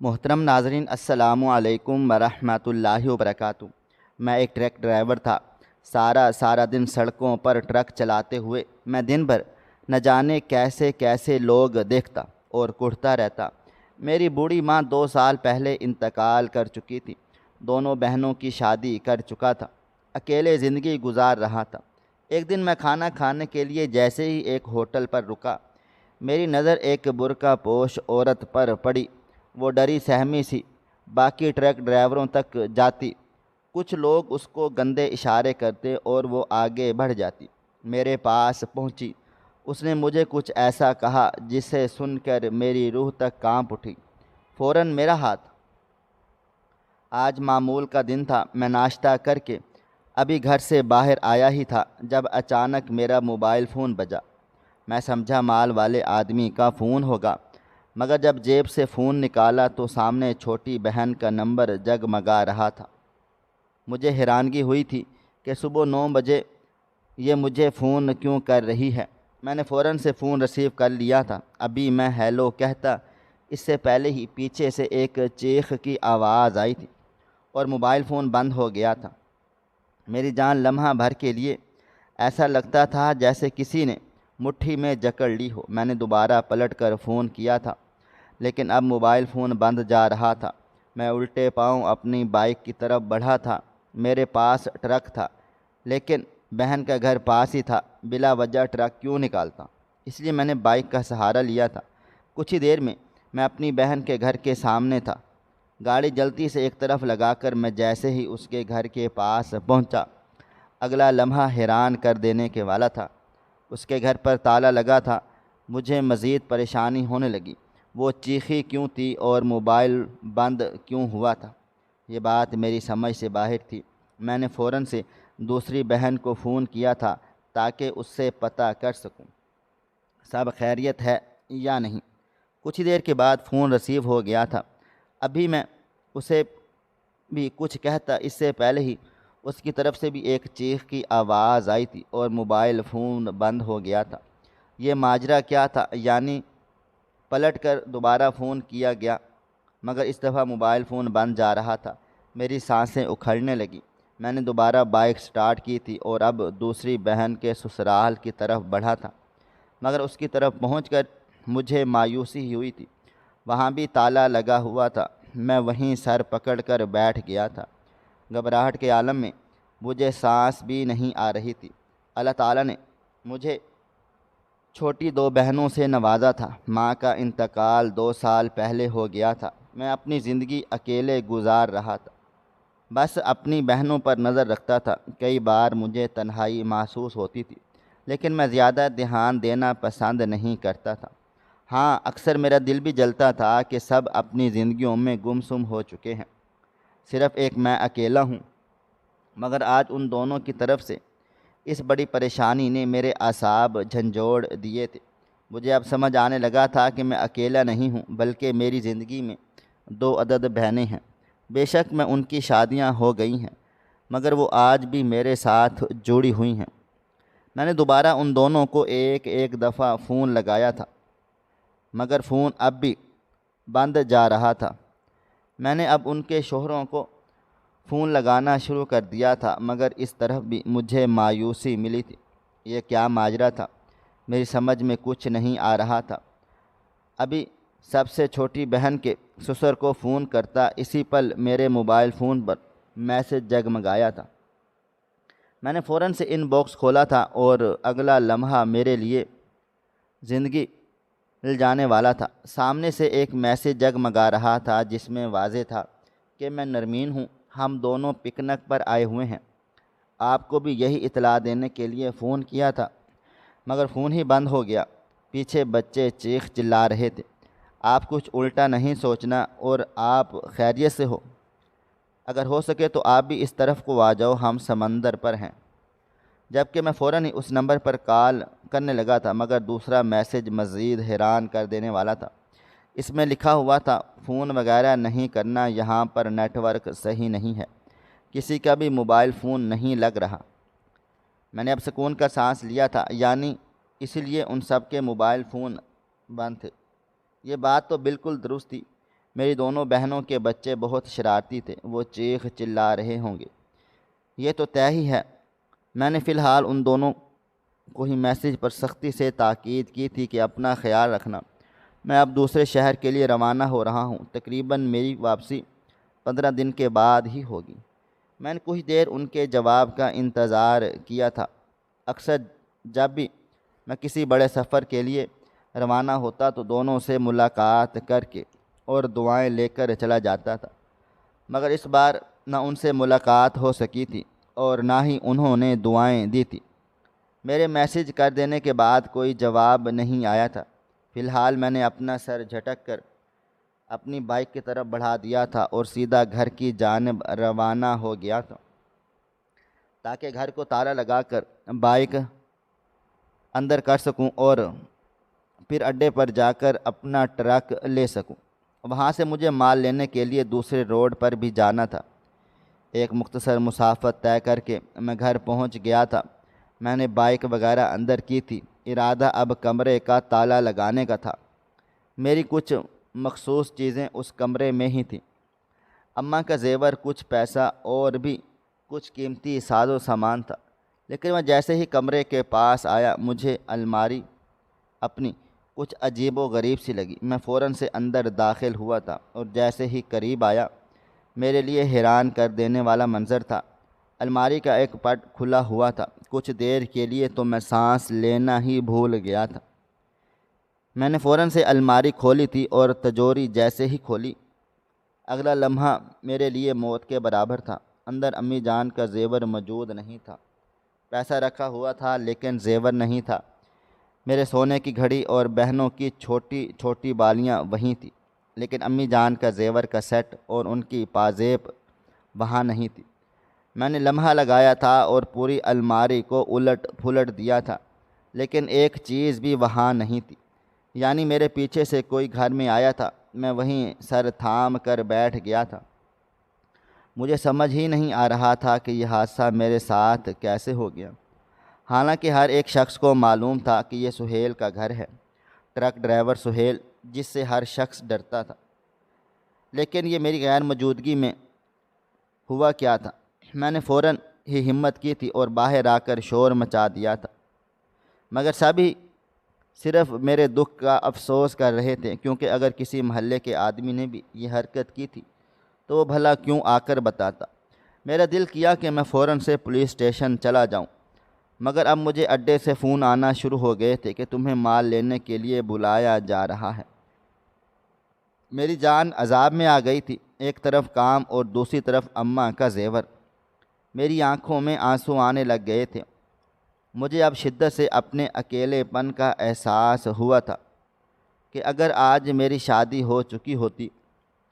محترم ناظرین، السلام علیکم ورحمۃ اللہ وبرکاتہ۔ میں ایک ٹرک ڈرائیور تھا۔ سارا دن سڑکوں پر ٹرک چلاتے ہوئے میں دن بھر نہ جانے کیسے کیسے لوگ دیکھتا اور کوڑتا رہتا۔ میری بوڑھی ماں 2 سال پہلے انتقال کر چکی تھی۔ دونوں بہنوں کی شادی کر چکا تھا۔ اکیلے زندگی گزار رہا تھا۔ ایک دن میں کھانا کھانے کے لیے جیسے ہی ایک ہوٹل پر رکا، میری نظر ایک برقع پوش عورت پر پڑی۔ وہ ڈری سہمی سی باقی ٹرک ڈرائیوروں تک جاتی۔ کچھ لوگ اس کو گندے اشارے کرتے اور وہ آگے بڑھ جاتی۔ میرے پاس پہنچی۔ اس نے مجھے کچھ ایسا کہا جسے سن کر میری روح تک کانپ اٹھی۔ فوراً میرا ہاتھ۔ آج معمول کا دن تھا۔ میں ناشتہ کر کے ابھی گھر سے باہر آیا ہی تھا جب اچانک میرا موبائل فون بجا۔ میں سمجھا مال والے آدمی کا فون ہوگا، مگر جب جیب سے فون نکالا تو سامنے چھوٹی بہن کا نمبر جگمگا رہا تھا۔ مجھے حیرانگی ہوئی تھی کہ صبح 9 بجے یہ مجھے فون کیوں کر رہی ہے۔ میں نے فوراً سے فون ریسیو کر لیا تھا۔ ابھی میں ہیلو کہتا، اس سے پہلے ہی پیچھے سے ایک چیخ کی آواز آئی تھی اور موبائل فون بند ہو گیا تھا۔ میری جان لمحہ بھر کے لیے ایسا لگتا تھا جیسے کسی نے مٹھی میں جکڑ لی ہو۔ میں نے دوبارہ پلٹ کر فون کیا تھا، لیکن اب موبائل فون بند جا رہا تھا۔ میں الٹے پاؤں اپنی بائک کی طرف بڑھا تھا۔ میرے پاس ٹرک تھا، لیکن بہن کا گھر پاس ہی تھا۔ بلا وجہ ٹرک کیوں نکالتا؟ اس لیے میں نے بائک کا سہارا لیا تھا۔ کچھ ہی دیر میں میں اپنی بہن کے گھر کے سامنے تھا۔ گاڑی جلدی سے ایک طرف لگا کر میں جیسے ہی اس کے گھر کے پاس پہنچا، اگلا لمحہ حیران کر دینے کے والا تھا۔ اس کے گھر پر تالا لگا تھا۔ مجھے مزید پریشانی ہونے لگی۔ وہ چیخی کیوں تھی اور موبائل بند کیوں ہوا تھا؟ یہ بات میری سمجھ سے باہر تھی۔ میں نے فوراً سے دوسری بہن کو فون کیا تھا تاکہ اس سے پتہ کر سکوں سب خیریت ہے یا نہیں۔ کچھ ہی دیر کے بعد فون ریسیو ہو گیا تھا۔ ابھی میں اسے بھی کچھ کہتا، اس سے پہلے ہی اس کی طرف سے بھی ایک چیخ کی آواز آئی تھی اور موبائل فون بند ہو گیا تھا۔ یہ ماجرا کیا تھا؟ یعنی پلٹ کر دوبارہ فون کیا گیا، مگر اس دفعہ موبائل فون بند جا رہا تھا۔ میری سانسیں اکھڑنے لگیں۔ میں نے دوبارہ بائک سٹارٹ کی تھی اور اب دوسری بہن کے سسرال کی طرف بڑھا تھا، مگر اس کی طرف پہنچ کر مجھے مایوسی ہوئی تھی۔ وہاں بھی تالا لگا ہوا تھا۔ میں وہیں سر پکڑ کر بیٹھ گیا تھا۔ گھبراہٹ کے عالم میں مجھے سانس بھی نہیں آ رہی تھی۔ اللہ تعالیٰ نے مجھے چھوٹی 2 بہنوں سے نوازا تھا۔ ماں کا انتقال 2 سال پہلے ہو گیا تھا۔ میں اپنی زندگی اکیلے گزار رہا تھا، بس اپنی بہنوں پر نظر رکھتا تھا۔ کئی بار مجھے تنہائی محسوس ہوتی تھی، لیکن میں زیادہ دھیان دینا پسند نہیں کرتا تھا۔ ہاں، اکثر میرا دل بھی جلتا تھا کہ سب اپنی زندگیوں میں گمسم ہو چکے ہیں، صرف ایک میں اکیلا ہوں۔ مگر آج ان دونوں کی طرف سے اس بڑی پریشانی نے میرے اعصاب جھنجھوڑ دیے تھے۔ مجھے اب سمجھ آنے لگا تھا کہ میں اکیلا نہیں ہوں، بلکہ میری زندگی میں 2 عدد بہنیں ہیں۔ بے شک میں ان کی شادیاں ہو گئی ہیں، مگر وہ آج بھی میرے ساتھ جڑی ہوئی ہیں۔ میں نے دوبارہ ان دونوں کو ایک دفعہ فون لگایا تھا، مگر فون اب بھی بند جا رہا تھا۔ میں نے اب ان کے شوہروں کو فون لگانا شروع کر دیا تھا، مگر اس طرف بھی مجھے مایوسی ملی تھی۔ یہ کیا ماجرا تھا؟ میری سمجھ میں کچھ نہیں آ رہا تھا۔ ابھی سب سے چھوٹی بہن کے سسر کو فون کرتا، اسی پل میرے موبائل فون پر میسج جگمگایا تھا۔ میں نے فوراً سے ان باکس کھولا تھا اور اگلا لمحہ میرے لیے زندگی مل جانے والا تھا۔ سامنے سے ایک میسج جگمگا رہا تھا جس میں واضح تھا کہ میں نرمین ہوں، ہم دونوں پکنک پر آئے ہوئے ہیں۔ آپ کو بھی یہی اطلاع دینے کے لیے فون کیا تھا، مگر فون ہی بند ہو گیا۔ پیچھے بچے چیخ چلا رہے تھے، آپ کچھ الٹا نہیں سوچنا اور آپ خیریت سے ہو؟ اگر ہو سکے تو آپ بھی اس طرف کو آ جاؤ، ہم سمندر پر ہیں۔ جبکہ میں فوراً ہی اس نمبر پر کال کرنے لگا تھا، مگر دوسرا میسج مزید حیران کر دینے والا تھا۔ اس میں لکھا ہوا تھا، فون وغیرہ نہیں کرنا، یہاں پر نیٹ ورک صحیح نہیں ہے، کسی کا بھی موبائل فون نہیں لگ رہا۔ میں نے اب سکون کا سانس لیا تھا، یعنی اسی لیے ان سب کے موبائل فون بند تھے۔ یہ بات تو بالکل درست تھی۔ میری دونوں بہنوں کے بچے بہت شرارتی تھے، وہ چیخ چلا رہے ہوں گے، یہ تو طے ہی ہے۔ میں نے فی الحال ان دونوں کو ہی میسج پر سختی سے تاکید کی تھی کہ اپنا خیال رکھنا، میں اب دوسرے شہر کے لیے روانہ ہو رہا ہوں، تقریباً میری واپسی 15 دن کے بعد ہی ہوگی۔ میں نے کچھ دیر ان کے جواب کا انتظار کیا تھا۔ اکثر جب بھی میں کسی بڑے سفر کے لیے روانہ ہوتا تو دونوں سے ملاقات کر کے اور دعائیں لے کر چلا جاتا تھا، مگر اس بار نہ ان سے ملاقات ہو سکی تھی اور نہ ہی انہوں نے دعائیں دی تھی۔ میرے میسج کر دینے کے بعد کوئی جواب نہیں آیا تھا۔ فی الحال میں نے اپنا سر جھٹک کر اپنی بائک کی طرف بڑھا دیا تھا اور سیدھا گھر کی جانب روانہ ہو گیا تھا، تاکہ گھر کو تالا لگا کر بائک اندر کر سکوں اور پھر اڈے پر جا کر اپنا ٹرک لے سکوں۔ وہاں سے مجھے مال لینے کے لیے دوسرے روڈ پر بھی جانا تھا۔ ایک مختصر مسافت طے کر کے میں گھر پہنچ گیا تھا۔ میں نے بائک وغیرہ اندر کی تھی، ارادہ اب کمرے کا تالا لگانے کا تھا۔ میری کچھ مخصوص چیزیں اس کمرے میں ہی تھیں، اماں کا زیور، کچھ پیسہ اور بھی کچھ قیمتی ساز و سامان تھا۔ لیکن میں جیسے ہی کمرے کے پاس آیا مجھے الماری اپنی کچھ عجیب و غریب سی لگی۔ میں فوراً سے اندر داخل ہوا تھا اور جیسے ہی قریب آیا میرے لیے حیران کر دینے والا منظر تھا۔ الماری کا ایک پٹ کھلا ہوا تھا۔ کچھ دیر کے لیے تو میں سانس لینا ہی بھول گیا تھا۔ میں نے فوراً سے الماری کھولی تھی اور تجوری جیسے ہی کھولی، اگلا لمحہ میرے لیے موت کے برابر تھا۔ اندر امی جان کا زیور موجود نہیں تھا، پیسہ رکھا ہوا تھا لیکن زیور نہیں تھا۔ میرے سونے کی گھڑی اور بہنوں کی چھوٹی چھوٹی بالیاں وہیں تھیں، لیکن امی جان کا زیور کا سیٹ اور ان کی پازیب وہاں نہیں تھی۔ میں نے لمحہ لگایا تھا اور پوری الماری کو الٹ پھلٹ دیا تھا، لیکن ایک چیز بھی وہاں نہیں تھی، یعنی میرے پیچھے سے کوئی گھر میں آیا تھا۔ میں وہیں سر تھام کر بیٹھ گیا تھا۔ مجھے سمجھ ہی نہیں آ رہا تھا کہ یہ حادثہ میرے ساتھ کیسے ہو گیا، حالانکہ ہر ایک شخص کو معلوم تھا کہ یہ سہیل کا گھر ہے، ٹرک ڈرائیور سہیل جس سے ہر شخص ڈرتا تھا۔ لیکن یہ میری غیر موجودگی میں ہوا کیا تھا؟ میں نے فوراً ہی ہمت کی تھی اور باہر آ کر شور مچا دیا تھا، مگر سبھی صرف میرے دکھ کا افسوس کر رہے تھے، کیونکہ اگر کسی محلے کے آدمی نے بھی یہ حرکت کی تھی تو وہ بھلا کیوں آ کر بتاتا۔ میرا دل کیا کہ میں فوراً سے پولیس اسٹیشن چلا جاؤں، مگر اب مجھے اڈے سے فون آنا شروع ہو گئے تھے کہ تمہیں مال لینے کے لیے بلایا جا رہا ہے۔ میری جان عذاب میں آ گئی تھی، ایک طرف کام اور دوسری طرف اماں کا زیور۔ میری آنکھوں میں آنسو آنے لگ گئے تھے۔ مجھے اب شدت سے اپنے اکیلے پن کا احساس ہوا تھا کہ اگر آج میری شادی ہو چکی ہوتی،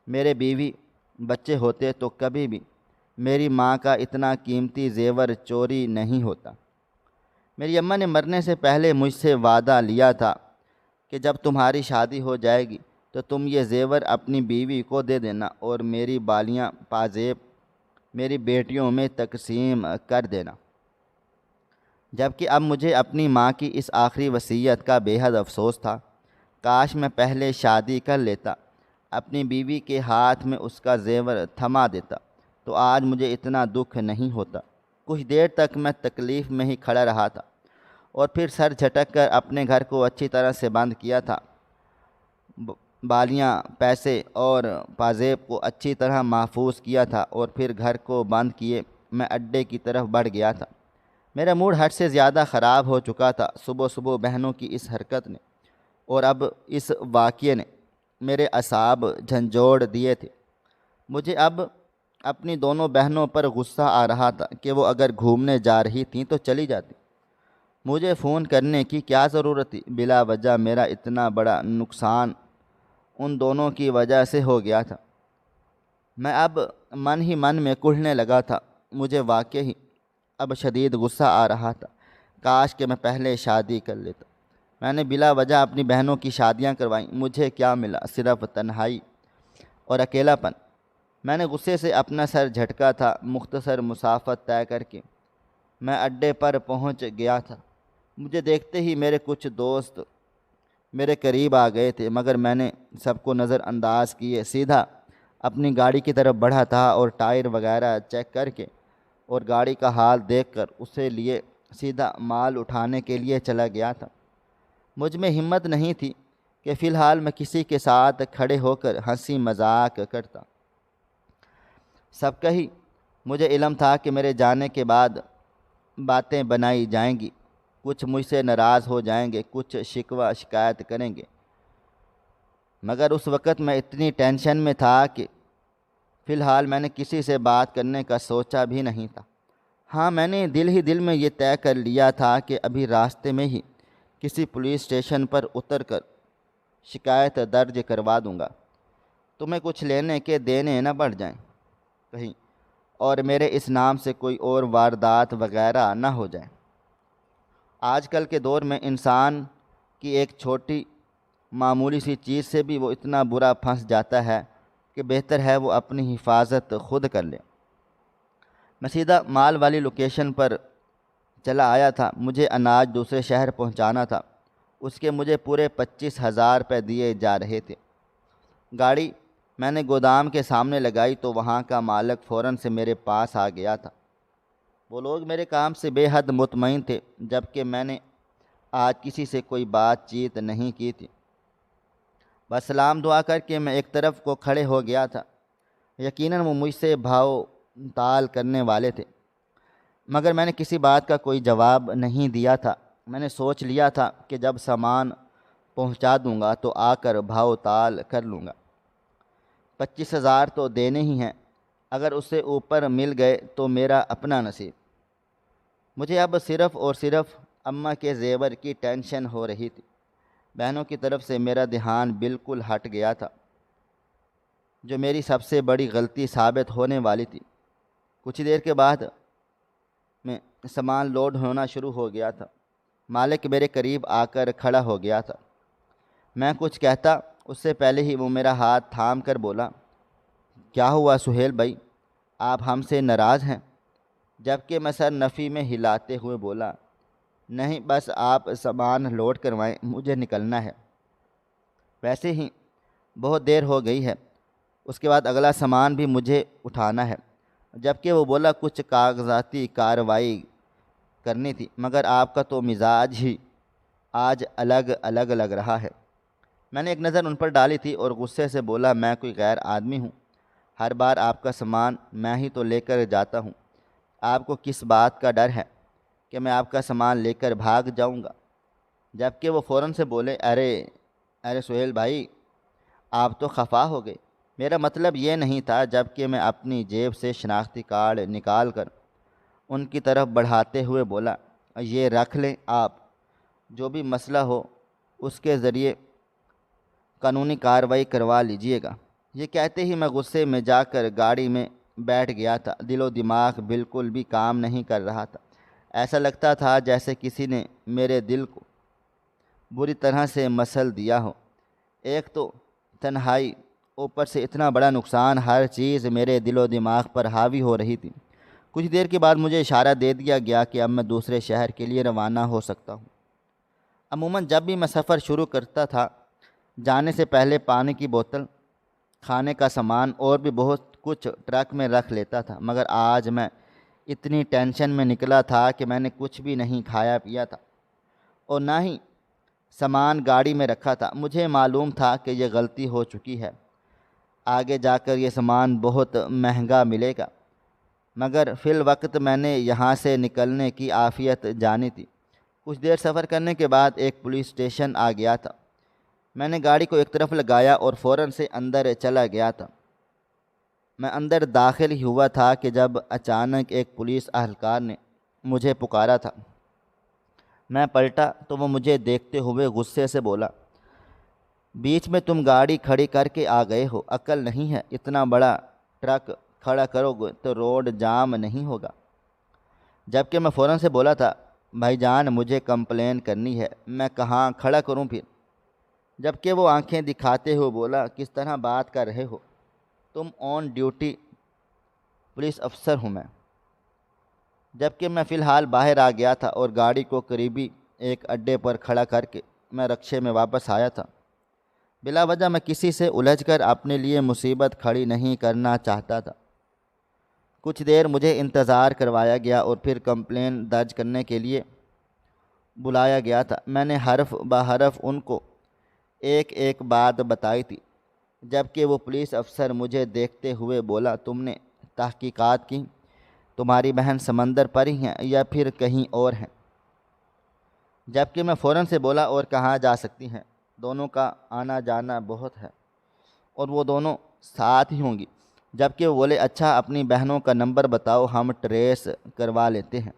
میرے بیوی بچے ہوتے، تو کبھی بھی میری ماں کا اتنا قیمتی زیور چوری نہیں ہوتا۔ میری اماں نے مرنے سے پہلے مجھ سے وعدہ لیا تھا کہ جب تمہاری شادی ہو جائے گی تو تم یہ زیور اپنی بیوی کو دے دینا اور میری بالیاں پازیب میری بیٹیوں میں تقسیم کر دینا۔ جبکہ اب مجھے اپنی ماں کی اس آخری وصیت کا بے حد افسوس تھا۔ کاش میں پہلے شادی کر لیتا، اپنی بیوی کے ہاتھ میں اس کا زیور تھما دیتا، تو آج مجھے اتنا دکھ نہیں ہوتا۔ کچھ دیر تک میں تکلیف میں ہی کھڑا رہا تھا اور پھر سر جھٹک کر اپنے گھر کو اچھی طرح سے بند کیا تھا۔ بالیاں، پیسے اور پازیب کو اچھی طرح محفوظ کیا تھا اور پھر گھر کو بند کیے میں اڈے کی طرف بڑھ گیا تھا۔ میرا موڈ حد سے زیادہ خراب ہو چکا تھا۔ صبح صبح بہنوں کی اس حرکت نے اور اب اس واقعے نے میرے اعصاب جھنجھوڑ دیے تھے۔ مجھے اب اپنی دونوں بہنوں پر غصہ آ رہا تھا کہ وہ اگر گھومنے جا رہی تھیں تو چلی جاتی، مجھے فون کرنے کی کیا ضرورت تھی؟ بلا وجہ میرا اتنا بڑا نقصان ان دونوں کی وجہ سے ہو گیا تھا۔ میں اب من ہی من میں کڑھنے لگا تھا۔ مجھے واقعی اب شدید غصہ آ رہا تھا۔ کاش کہ میں پہلے شادی کر لیتا۔ میں نے بلا وجہ اپنی بہنوں کی شادیاں کروائیں، مجھے کیا ملا؟ صرف تنہائی اور اکیلا پن۔ میں نے غصے سے اپنا سر جھٹکا تھا۔ مختصر مسافت طے کر کے میں اڈے پر پہنچ گیا تھا۔ مجھے دیکھتے ہی میرے کچھ دوست میرے قریب آ گئے تھے، مگر میں نے سب کو نظر انداز کیے سیدھا اپنی گاڑی کی طرف بڑھا تھا اور ٹائر وغیرہ چیک کر کے اور گاڑی کا حال دیکھ کر اسے لیے سیدھا مال اٹھانے کے لیے چلا گیا تھا۔ مجھ میں ہمت نہیں تھی کہ فی الحال میں کسی کے ساتھ کھڑے ہو کر ہنسی مذاق کرتا۔ سب کا ہی مجھے علم تھا کہ میرے جانے کے بعد باتیں بنائی جائیں گی، کچھ مجھ سے ناراض ہو جائیں گے، کچھ شکوہ شکایت کریں گے، مگر اس وقت میں اتنی ٹینشن میں تھا کہ فی الحال میں نے کسی سے بات کرنے کا سوچا بھی نہیں تھا۔ ہاں، میں نے دل ہی دل میں یہ طے کر لیا تھا کہ ابھی راستے میں ہی کسی پولیس اسٹیشن پر اتر کر شکایت درج کروا دوں گا، تمہیں کچھ لینے کے دینے نہ بڑھ جائیں کہیں، اور میرے اس نام سے کوئی اور واردات وغیرہ نہ ہو جائیں۔ آج کل کے دور میں انسان کی ایک چھوٹی معمولی سی چیز سے بھی وہ اتنا برا پھنس جاتا ہے کہ بہتر ہے وہ اپنی حفاظت خود کر لے۔ میں سیدھا مال والی لوکیشن پر چلا آیا تھا۔ مجھے اناج دوسرے شہر پہنچانا تھا، اس کے مجھے پورے 25,000 روپے دیے جا رہے تھے۔ گاڑی میں نے گودام کے سامنے لگائی تو وہاں کا مالک فوراً سے میرے پاس آ گیا تھا۔ وہ لوگ میرے کام سے بے حد مطمئن تھے، جبکہ میں نے آج کسی سے کوئی بات چیت نہیں کی تھی۔ بس سلام دعا کر کے میں ایک طرف کو کھڑے ہو گیا تھا۔ یقیناً وہ مجھ سے بھاؤ تال کرنے والے تھے، مگر میں نے کسی بات کا کوئی جواب نہیں دیا تھا۔ میں نے سوچ لیا تھا کہ جب سامان پہنچا دوں گا تو آ کر بھاؤ تال کر لوں گا۔ 25,000 تو دینے ہی ہیں، اگر اس سے اوپر مل گئے تو میرا اپنا نصیب۔ مجھے اب صرف اور صرف اماں کے زیور کی ٹینشن ہو رہی تھی۔ بہنوں کی طرف سے میرا دھیان بالکل ہٹ گیا تھا، جو میری سب سے بڑی غلطی ثابت ہونے والی تھی۔ کچھ دیر کے بعد میں سامان لوڈ ہونا شروع ہو گیا تھا۔ مالک میرے قریب آ کر کھڑا ہو گیا تھا۔ میں کچھ کہتا اس سے پہلے ہی وہ میرا ہاتھ تھام کر بولا، کیا ہوا سہیل بھائی، آپ ہم سے ناراض ہیں؟ جبکہ میں سر نفی میں ہلاتے ہوئے بولا، نہیں، بس آپ سامان لوڈ کروائیں، مجھے نکلنا ہے، ویسے ہی بہت دیر ہو گئی ہے، اس کے بعد اگلا سامان بھی مجھے اٹھانا ہے۔ جبکہ وہ بولا، کچھ کاغذاتی کارروائی کرنی تھی، مگر آپ کا تو مزاج ہی آج الگ الگ لگ رہا ہے۔ میں نے ایک نظر ان پر ڈالی تھی اور غصے سے بولا، میں کوئی غیر آدمی ہوں؟ ہر بار آپ کا سامان میں ہی تو لے کر جاتا ہوں، آپ کو کس بات کا ڈر ہے کہ میں آپ کا سامان لے کر بھاگ جاؤں گا؟ جبکہ وہ فوراً سے بولے، ارے سہیل بھائی، آپ تو خفا ہو گئے، میرا مطلب یہ نہیں تھا۔ جبکہ میں اپنی جیب سے شناختی کارڈ نکال کر ان کی طرف بڑھاتے ہوئے بولا، یہ رکھ لیں، آپ جو بھی مسئلہ ہو اس کے ذریعے قانونی کارروائی کروا لیجئے گا۔ یہ کہتے ہی میں غصے میں جا کر گاڑی میں بیٹھ گیا تھا۔ دل و دماغ بالکل بھی کام نہیں کر رہا تھا۔ ایسا لگتا تھا جیسے کسی نے میرے دل کو بری طرح سے مسل دیا ہو۔ ایک تو تنہائی، اوپر سے اتنا بڑا نقصان، ہر چیز میرے دل و دماغ پر حاوی ہو رہی تھی۔ کچھ دیر کے بعد مجھے اشارہ دے دیا گیا کہ اب میں دوسرے شہر کے لیے روانہ ہو سکتا ہوں۔ عموماً جب بھی میں سفر شروع کرتا تھا، جانے سے پہلے پانی کی بوتل، کھانے کا سامان اور بھی بہت کچھ ٹرک میں رکھ لیتا تھا، مگر آج میں اتنی ٹینشن میں نکلا تھا کہ میں نے کچھ بھی نہیں کھایا پیا تھا اور نہ ہی سامان گاڑی میں رکھا تھا۔ مجھے معلوم تھا کہ یہ غلطی ہو چکی ہے، آگے جا کر یہ سامان بہت مہنگا ملے گا، مگر فی الوقت میں نے یہاں سے نکلنے کی عافیت جانی تھی۔ کچھ دیر سفر کرنے کے بعد ایک پولیس اسٹیشن آ گیا تھا۔ میں نے گاڑی کو ایک طرف لگایا اور فوراً سے اندر چلا گیا تھا۔ میں اندر داخل ہی ہوا تھا کہ جب اچانک ایک پولیس اہلکار نے مجھے پکارا تھا۔ میں پلٹا تو وہ مجھے دیکھتے ہوئے غصے سے بولا، بیچ میں تم گاڑی کھڑی کر کے آ گئے ہو، عقل نہیں ہے؟ اتنا بڑا ٹرک کھڑا کرو گے تو روڈ جام نہیں ہوگا؟ جبکہ میں فوراً سے بولا تھا، بھائی جان، مجھے کمپلین کرنی ہے، میں کہاں کھڑا کروں پھر؟ جبکہ وہ آنکھیں دکھاتے ہوئے بولا، کس طرح بات کر رہے ہو؟ تم آن ڈیوٹی پولیس افسر ہوں میں۔ جبکہ میں فی الحال باہر آ گیا تھا اور گاڑی کو قریبی ایک اڈے پر کھڑا کر کے میں رکشے میں واپس آیا تھا۔ بلا وجہ میں کسی سے الجھ کر اپنے لیے مصیبت کھڑی نہیں کرنا چاہتا تھا۔ کچھ دیر مجھے انتظار کروایا گیا اور پھر کمپلین درج کرنے کے لیے بلایا گیا تھا۔ میں نے حرف بحرف ان کو ایک ایک بات بتائی تھی، جبکہ وہ پولیس افسر مجھے دیکھتے ہوئے بولا، تم نے تحقیقات کی؟ تمہاری بہن سمندر پر ہی ہیں یا پھر کہیں اور ہیں؟ جبکہ میں فوراً سے بولا، اور کہاں جا سکتی ہیں، دونوں کا آنا جانا بہت ہے اور وہ دونوں ساتھ ہی ہوں گی۔ جبکہ وہ بولے، اچھا اپنی بہنوں کا نمبر بتاؤ، ہم ٹریس کروا لیتے ہیں،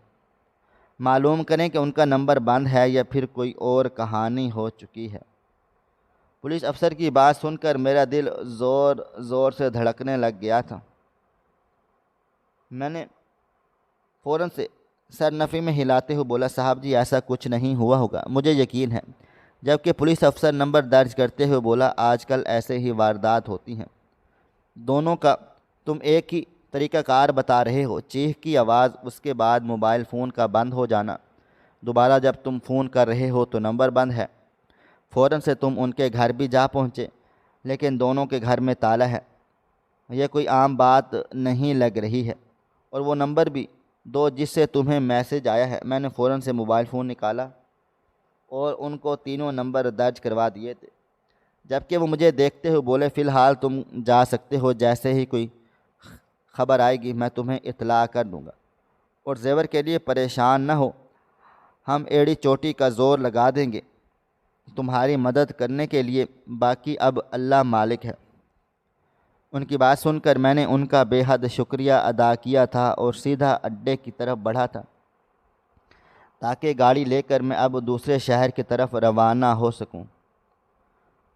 معلوم کریں کہ ان کا نمبر بند ہے یا پھر کوئی اور کہانی ہو چکی ہے۔ پولیس افسر کی بات سن کر میرا دل زور زور سے دھڑکنے لگ گیا تھا۔ میں نے فوراً سے سر نفی میں ہلاتے ہوئے بولا، صاحب جی ایسا کچھ نہیں ہوا ہوگا، مجھے یقین ہے۔ جبکہ پولیس افسر نمبر درج کرتے ہوئے بولا، آج کل ایسے ہی واردات ہوتی ہیں، دونوں کا تم ایک ہی طریقہ کار بتا رہے ہو، چیخ کی آواز، اس کے بعد موبائل فون کا بند ہو جانا، دوبارہ جب تم فون کر رہے ہو تو نمبر بند ہے۔ فوراً سے تم ان کے گھر بھی جا پہنچے، لیکن دونوں کے گھر میں تالا ہے، یہ کوئی عام بات نہیں لگ رہی ہے۔ اور وہ نمبر بھی دو جس سے تمہیں میسج آیا ہے۔ میں نے فوراً سے موبائل فون نکالا اور ان کو تینوں نمبر درج کروا دیے تھے۔ جبکہ وہ مجھے دیکھتے ہوئے بولے، فی الحال تم جا سکتے ہو، جیسے ہی کوئی خبر آئے گی میں تمہیں اطلاع کر دوں گا، اور زیور کے لیے پریشان نہ ہو، ہم ایڑی چوٹی کا زور لگا دیں گے تمہاری مدد کرنے کے لیے، باقی اب اللہ مالک ہے۔ ان کی بات سن کر میں نے ان کا بے حد شکریہ ادا کیا تھا اور سیدھا اڈے کی طرف بڑھا تھا تاکہ گاڑی لے کر میں اب دوسرے شہر کی طرف روانہ ہو سکوں۔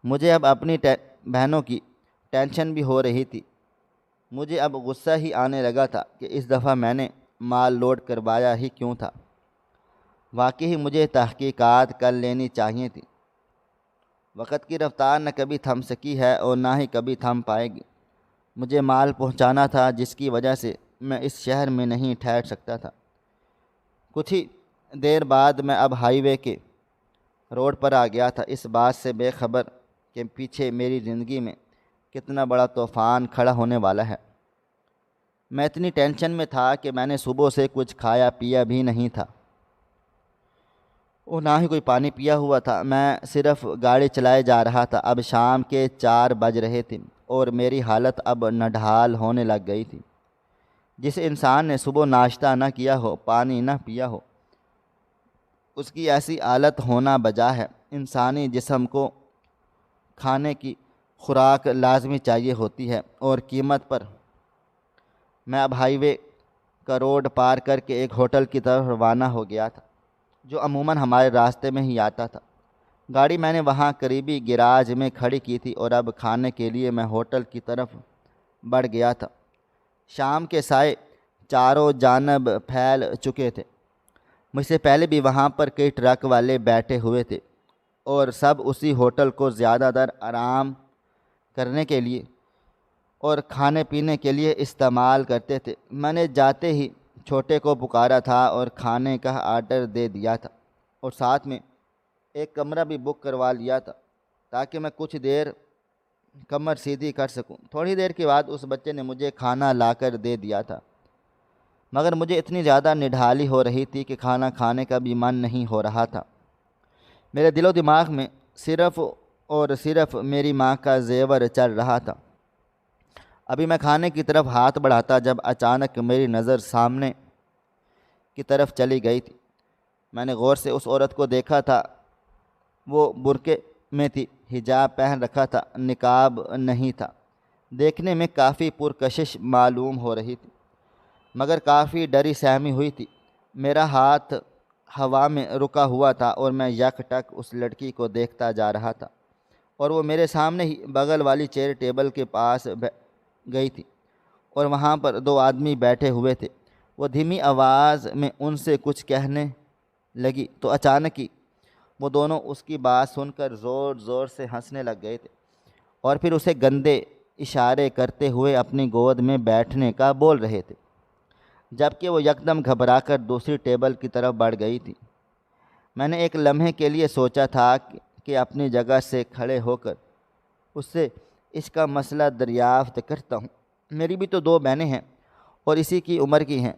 مجھے اب اپنی بہنوں کی ٹینشن بھی ہو رہی تھی۔ مجھے اب غصہ ہی آنے لگا تھا کہ اس دفعہ میں نے مال لوڈ کروایا ہی کیوں تھا، واقعی مجھے تحقیقات کر لینی چاہیے تھی۔ وقت کی رفتار نہ کبھی تھم سکی ہے اور نہ ہی کبھی تھم پائے گی۔ مجھے مال پہنچانا تھا جس کی وجہ سے میں اس شہر میں نہیں ٹھہر سکتا تھا۔ کچھ ہی دیر بعد میں اب ہائی وے کے روڈ پر آ گیا تھا، اس بات سے بے خبر کہ پیچھے میری زندگی میں کتنا بڑا طوفان کھڑا ہونے والا ہے۔ میں اتنی ٹینشن میں تھا کہ میں نے صبح سے کچھ کھایا پیا بھی نہیں تھا اور نہ ہی کوئی پانی پیا ہوا تھا۔ میں صرف گاڑی چلائے جا رہا تھا۔ اب شام کے 4 بج رہے تھے اور میری حالت اب نڈھال ہونے لگ گئی تھی۔ جس انسان نے صبح ناشتہ نہ کیا ہو، پانی نہ پیا ہو، اس کی ایسی حالت ہونا بجا ہے۔ انسانی جسم کو کھانے کی خوراک لازمی چاہیے ہوتی ہے اور قیمت پر۔ میں اب ہائی وے کا روڈ پار کر کے ایک ہوٹل کی طرف روانہ ہو گیا تھا جو عموماً ہمارے راستے میں ہی آتا تھا۔ گاڑی میں نے وہاں قریبی گیراج میں کھڑی کی تھی اور اب کھانے کے لیے میں ہوٹل کی طرف بڑھ گیا تھا۔ شام کے سائے چاروں جانب پھیل چکے تھے۔ مجھ سے پہلے بھی وہاں پر کئی ٹرک والے بیٹھے ہوئے تھے اور سب اسی ہوٹل کو زیادہ تر آرام کرنے کے لیے اور کھانے پینے کے لیے استعمال کرتے تھے۔ میں نے جاتے ہی چھوٹے کو پکارا تھا اور کھانے کا آرڈر دے دیا تھا اور ساتھ میں ایک کمرہ بھی بک کروا لیا تھا تاکہ میں کچھ دیر کمر سیدھی کر سکوں۔ تھوڑی دیر کے بعد اس بچے نے مجھے کھانا لا کر دے دیا تھا، مگر مجھے اتنی زیادہ نڈھالی ہو رہی تھی کہ کھانا کھانے کا بھی من نہیں ہو رہا تھا۔ میرے دل و دماغ میں صرف اور صرف میری ماں کا زیور چل رہا تھا۔ ابھی میں کھانے کی طرف ہاتھ بڑھاتا جب اچانک میری نظر سامنے کی طرف چلی گئی تھی۔ میں نے غور سے اس عورت کو دیکھا تھا۔ وہ برقعے میں تھی، حجاب پہن رکھا تھا، نقاب نہیں تھا۔ دیکھنے میں کافی پرکشش معلوم ہو رہی تھی مگر کافی ڈری سہمی ہوئی تھی۔ میرا ہاتھ ہوا میں رکا ہوا تھا اور میں یک ٹک اس لڑکی کو دیکھتا جا رہا تھا اور وہ میرے سامنے ہی بغل والی چیئر ٹیبل کے پاس گئی تھی اور وہاں پر 2 آدمی بیٹھے ہوئے تھے۔ وہ دھیمی آواز میں ان سے کچھ کہنے لگی تو اچانک ہی وہ دونوں اس کی بات سن کر زور زور سے ہنسنے لگ گئے تھے اور پھر اسے گندے اشارے کرتے ہوئے اپنی گود میں بیٹھنے کا بول رہے تھے، جبکہ وہ یکدم گھبرا کر دوسری ٹیبل کی طرف بڑھ گئی تھی۔ میں نے ایک لمحے کے لیے سوچا تھا کہ اپنی جگہ سے کھڑے ہو کر اس سے اس کا مسئلہ دریافت کرتا ہوں۔ میری بھی تو 2 بہنیں ہیں اور اسی کی عمر کی ہیں۔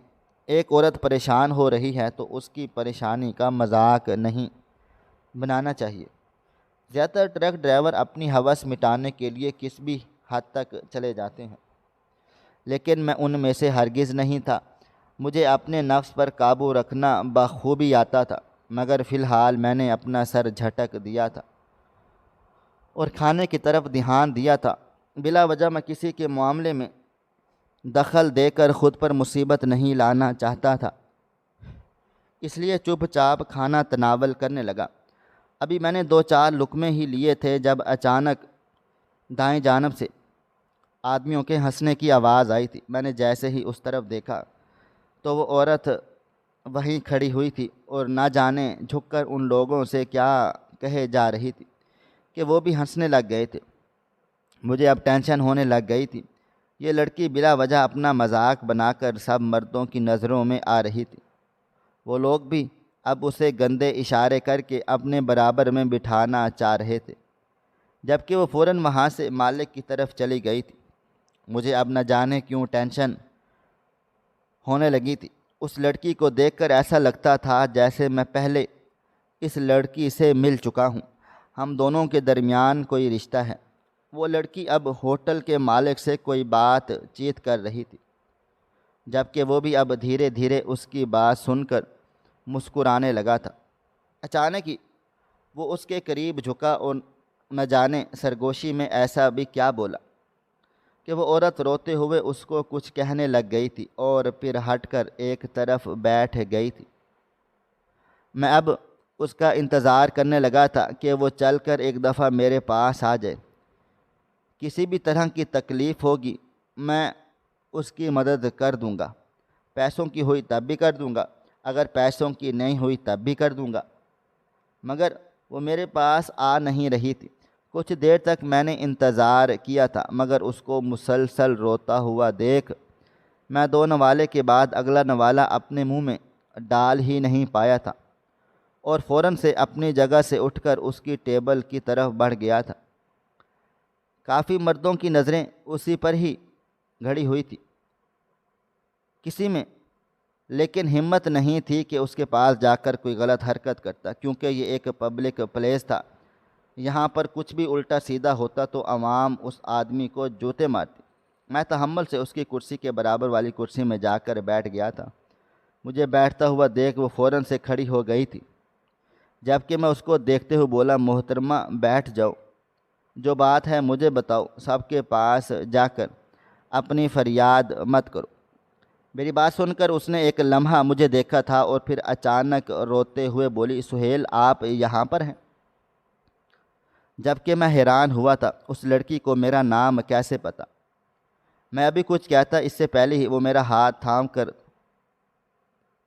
ایک عورت پریشان ہو رہی ہے تو اس کی پریشانی کا مذاق نہیں بنانا چاہیے۔ زیادہ تر ٹرک ڈرائیور اپنی ہوس مٹانے کے لیے کس بھی حد تک چلے جاتے ہیں، لیکن میں ان میں سے ہرگز نہیں تھا۔ مجھے اپنے نفس پر قابو رکھنا بخوبی آتا تھا، مگر فی الحال میں نے اپنا سر جھٹک دیا تھا اور کھانے کی طرف دھیان دیا تھا۔ بلا وجہ میں کسی کے معاملے میں دخل دے کر خود پر مصیبت نہیں لانا چاہتا تھا، اس لیے چپ چاپ کھانا تناول کرنے لگا۔ ابھی میں نے 2-4 لقمے ہی لیے تھے جب اچانک دائیں جانب سے آدمیوں کے ہنسنے کی آواز آئی تھی۔ میں نے جیسے ہی اس طرف دیکھا تو وہ عورت وہیں کھڑی ہوئی تھی اور نہ جانے جھک کر ان لوگوں سے کیا کہے جا رہی تھی کہ وہ بھی ہنسنے لگ گئے تھے۔ مجھے اب ٹینشن ہونے لگ گئی تھی۔ یہ لڑکی بلا وجہ اپنا مذاق بنا کر سب مردوں کی نظروں میں آ رہی تھی۔ وہ لوگ بھی اب اسے گندے اشارے کر کے اپنے برابر میں بٹھانا چاہ رہے تھے، جبکہ وہ فوراً وہاں سے مالک کی طرف چلی گئی تھی۔ مجھے اب نہ جانے کیوں ٹینشن ہونے لگی تھی۔ اس لڑکی کو دیکھ کر ایسا لگتا تھا جیسے میں پہلے اس لڑکی سے مل چکا ہوں، ہم دونوں کے درمیان کوئی رشتہ ہے۔ وہ لڑکی اب ہوٹل کے مالک سے کوئی بات چیت کر رہی تھی، جبکہ وہ بھی اب دھیرے دھیرے اس کی بات سن کر مسکرانے لگا تھا۔ اچانک ہی وہ اس کے قریب جھکا اور نہ جانے سرگوشی میں ایسا بھی کیا بولا کہ وہ عورت روتے ہوئے اس کو کچھ کہنے لگ گئی تھی اور پھر ہٹ کر ایک طرف بیٹھ گئی تھی۔ میں اب اس کا انتظار کرنے لگا تھا کہ وہ چل کر ایک دفعہ میرے پاس آ جائے۔ کسی بھی طرح کی تکلیف ہوگی میں اس کی مدد کر دوں گا، پیسوں کی ہوئی تب بھی کر دوں گا، اگر پیسوں کی نہیں ہوئی تب بھی کر دوں گا، مگر وہ میرے پاس آ نہیں رہی تھی۔ کچھ دیر تک میں نے انتظار کیا تھا، مگر اس کو مسلسل روتا ہوا دیکھ میں 2 نوالے کے بعد اگلا نوالہ اپنے منہ میں ڈال ہی نہیں پایا تھا اور فوراً سے اپنی جگہ سے اٹھ کر اس کی ٹیبل کی طرف بڑھ گیا تھا۔ کافی مردوں کی نظریں اسی پر ہی گھڑی ہوئی تھی، کسی میں لیکن ہمت نہیں تھی کہ اس کے پاس جا کر کوئی غلط حرکت کرتا، کیونکہ یہ ایک پبلک پلیس تھا۔ یہاں پر کچھ بھی الٹا سیدھا ہوتا تو عوام اس آدمی کو جوتے مارتی۔ میں تحمل سے اس کی کرسی کے برابر والی کرسی میں جا کر بیٹھ گیا تھا۔ مجھے بیٹھتا ہوا دیکھ وہ فوراً سے کھڑی ہو گئی تھی، جبکہ میں اس کو دیکھتے ہوئے بولا، محترمہ بیٹھ جاؤ، جو بات ہے مجھے بتاؤ، سب کے پاس جا کر اپنی فریاد مت کرو۔ میری بات سن کر اس نے ایک لمحہ مجھے دیکھا تھا اور پھر اچانک روتے ہوئے بولی، سہیل آپ یہاں پر ہیں؟ جبکہ میں حیران ہوا تھا، اس لڑکی کو میرا نام کیسے پتہ؟ میں ابھی کچھ کہتا اس سے پہلے ہی وہ میرا ہاتھ تھام کر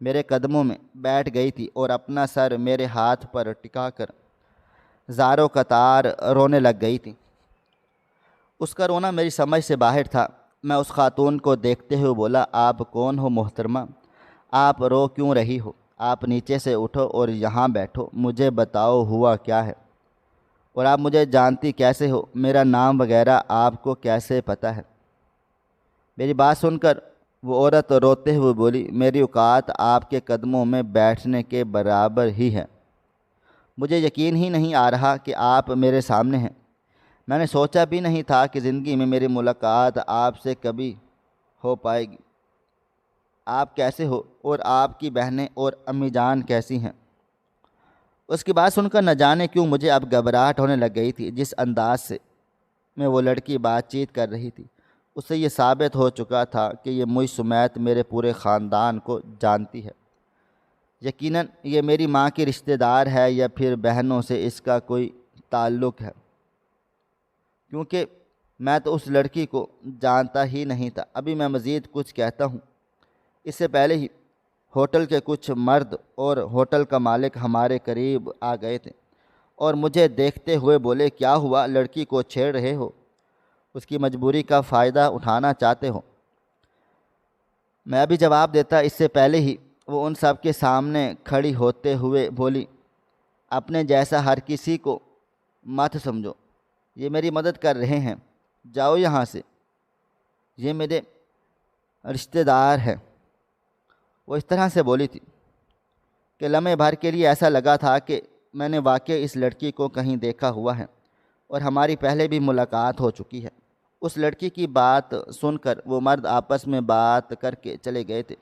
میرے قدموں میں بیٹھ گئی تھی اور اپنا سر میرے ہاتھ پر ٹکا کر زاروں قطار رونے لگ گئی تھی۔ اس کا رونا میری سمجھ سے باہر تھا۔ میں اس خاتون کو دیکھتے ہوئے بولا، آپ کون ہو محترمہ؟ آپ رو کیوں رہی ہو؟ آپ نیچے سے اٹھو اور یہاں بیٹھو، مجھے بتاؤ ہوا کیا ہے، اور آپ مجھے جانتی کیسے ہو؟ میرا نام وغیرہ آپ کو کیسے پتہ ہے؟ میری بات سن کر وہ عورت روتے ہوئے بولی، میری اوقات آپ کے قدموں میں بیٹھنے کے برابر ہی ہے، مجھے یقین ہی نہیں آ رہا کہ آپ میرے سامنے ہیں۔ میں نے سوچا بھی نہیں تھا کہ زندگی میں میری ملاقات آپ سے کبھی ہو پائے گی۔ آپ کیسے ہو اور آپ کی بہنیں اور امی جان کیسی ہیں؟ اس کی بات سن کر نہ جانے کیوں مجھے اب گھبراہٹ ہونے لگ گئی تھی۔ جس انداز سے میں وہ لڑکی بات چیت کر رہی تھی، اس سے یہ ثابت ہو چکا تھا کہ یہ مجھ سمیت میرے پورے خاندان کو جانتی ہے۔ یقیناً یہ میری ماں کی رشتہ دار ہے یا پھر بہنوں سے اس کا کوئی تعلق ہے، کیونکہ میں تو اس لڑکی کو جانتا ہی نہیں تھا۔ ابھی میں مزید کچھ کہتا ہوں اس سے پہلے ہی ہوٹل کے کچھ مرد اور ہوٹل کا مالک ہمارے قریب آ گئے تھے اور مجھے دیکھتے ہوئے بولے، کیا ہوا؟ لڑکی کو چھیڑ رہے ہو؟ اس کی مجبوری کا فائدہ اٹھانا چاہتے ہو؟ میں ابھی جواب دیتا اس سے پہلے ہی وہ ان سب کے سامنے کھڑی ہوتے ہوئے بولی، اپنے جیسا ہر کسی کو مت سمجھو، یہ میری مدد کر رہے ہیں، جاؤ یہاں سے، یہ میرے رشتہ دار ہیں۔ وہ اس طرح سے بولی تھی کہ لمحے بھر کے لیے ایسا لگا تھا کہ میں نے واقع اس لڑکی کو کہیں دیکھا ہوا ہے اور ہماری پہلے بھی ملاقات ہو چکی ہے۔ اس لڑکی کی بات سن کر وہ مرد آپس میں بات کر کے چلے گئے تھے،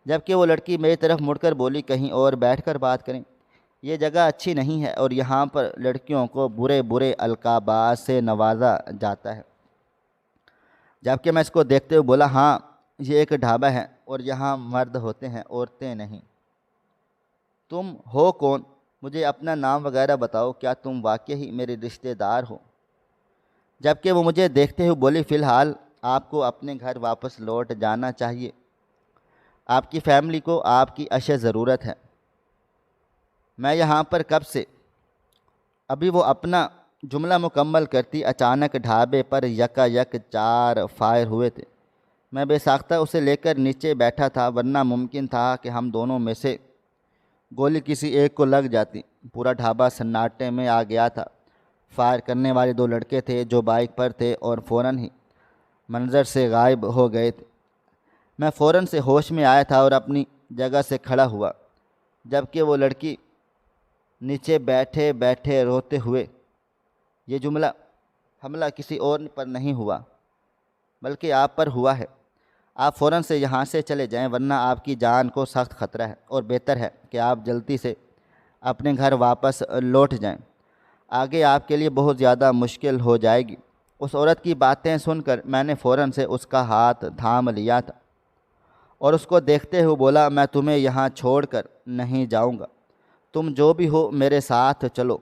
جبکہ وہ لڑکی میری طرف مڑ کر بولی کہیں اور بیٹھ کر بات کریں، یہ جگہ اچھی نہیں ہے اور یہاں پر لڑکیوں کو برے برے القابات سے نوازا جاتا ہے۔ جبکہ میں اس کو دیکھتے ہوئے بولا ہاں یہ ایک ڈھابا ہے اور یہاں مرد ہوتے ہیں، عورتیں نہیں۔ تم ہو کون؟ مجھے اپنا نام وغیرہ بتاؤ، کیا تم واقعی میرے رشتہ دار ہو؟ جبکہ وہ مجھے دیکھتے ہوئے بولی فی الحال آپ کو اپنے گھر واپس لوٹ جانا چاہیے، آپ کی فیملی کو آپ کی اشد ضرورت ہے۔ میں یہاں پر کب سے؟ ابھی وہ اپنا جملہ مکمل کرتی اچانک ڈھابے پر یکا یک 4 فائر ہوئے تھے۔ میں بے ساختہ اسے لے کر نیچے بیٹھا تھا، ورنہ ممکن تھا کہ ہم دونوں میں سے گولی کسی ایک کو لگ جاتی۔ پورا ڈھابا سناٹے میں آ گیا تھا۔ فائر کرنے والے 2 لڑکے تھے جو بائک پر تھے اور فوراً ہی منظر سے غائب ہو گئے تھے۔ میں فوراً سے ہوش میں آیا تھا اور اپنی جگہ سے کھڑا ہوا، جبکہ وہ لڑکی نیچے بیٹھے بیٹھے روتے ہوئے یہ جملہ حملہ کسی اور پر نہیں ہوا بلکہ آپ پر ہوا ہے، آپ فوراً سے یہاں سے چلے جائیں ورنہ آپ کی جان کو سخت خطرہ ہے اور بہتر ہے کہ آپ جلدی سے اپنے گھر واپس لوٹ جائیں، آگے آپ کے لیے بہت زیادہ مشکل ہو جائے گی۔ اس عورت کی باتیں سن کر میں نے فوراً سے اس کا ہاتھ تھام لیا تھا اور اس کو دیکھتے ہوئے بولا میں تمہیں یہاں چھوڑ کر نہیں جاؤں گا، تم جو بھی ہو میرے ساتھ چلو۔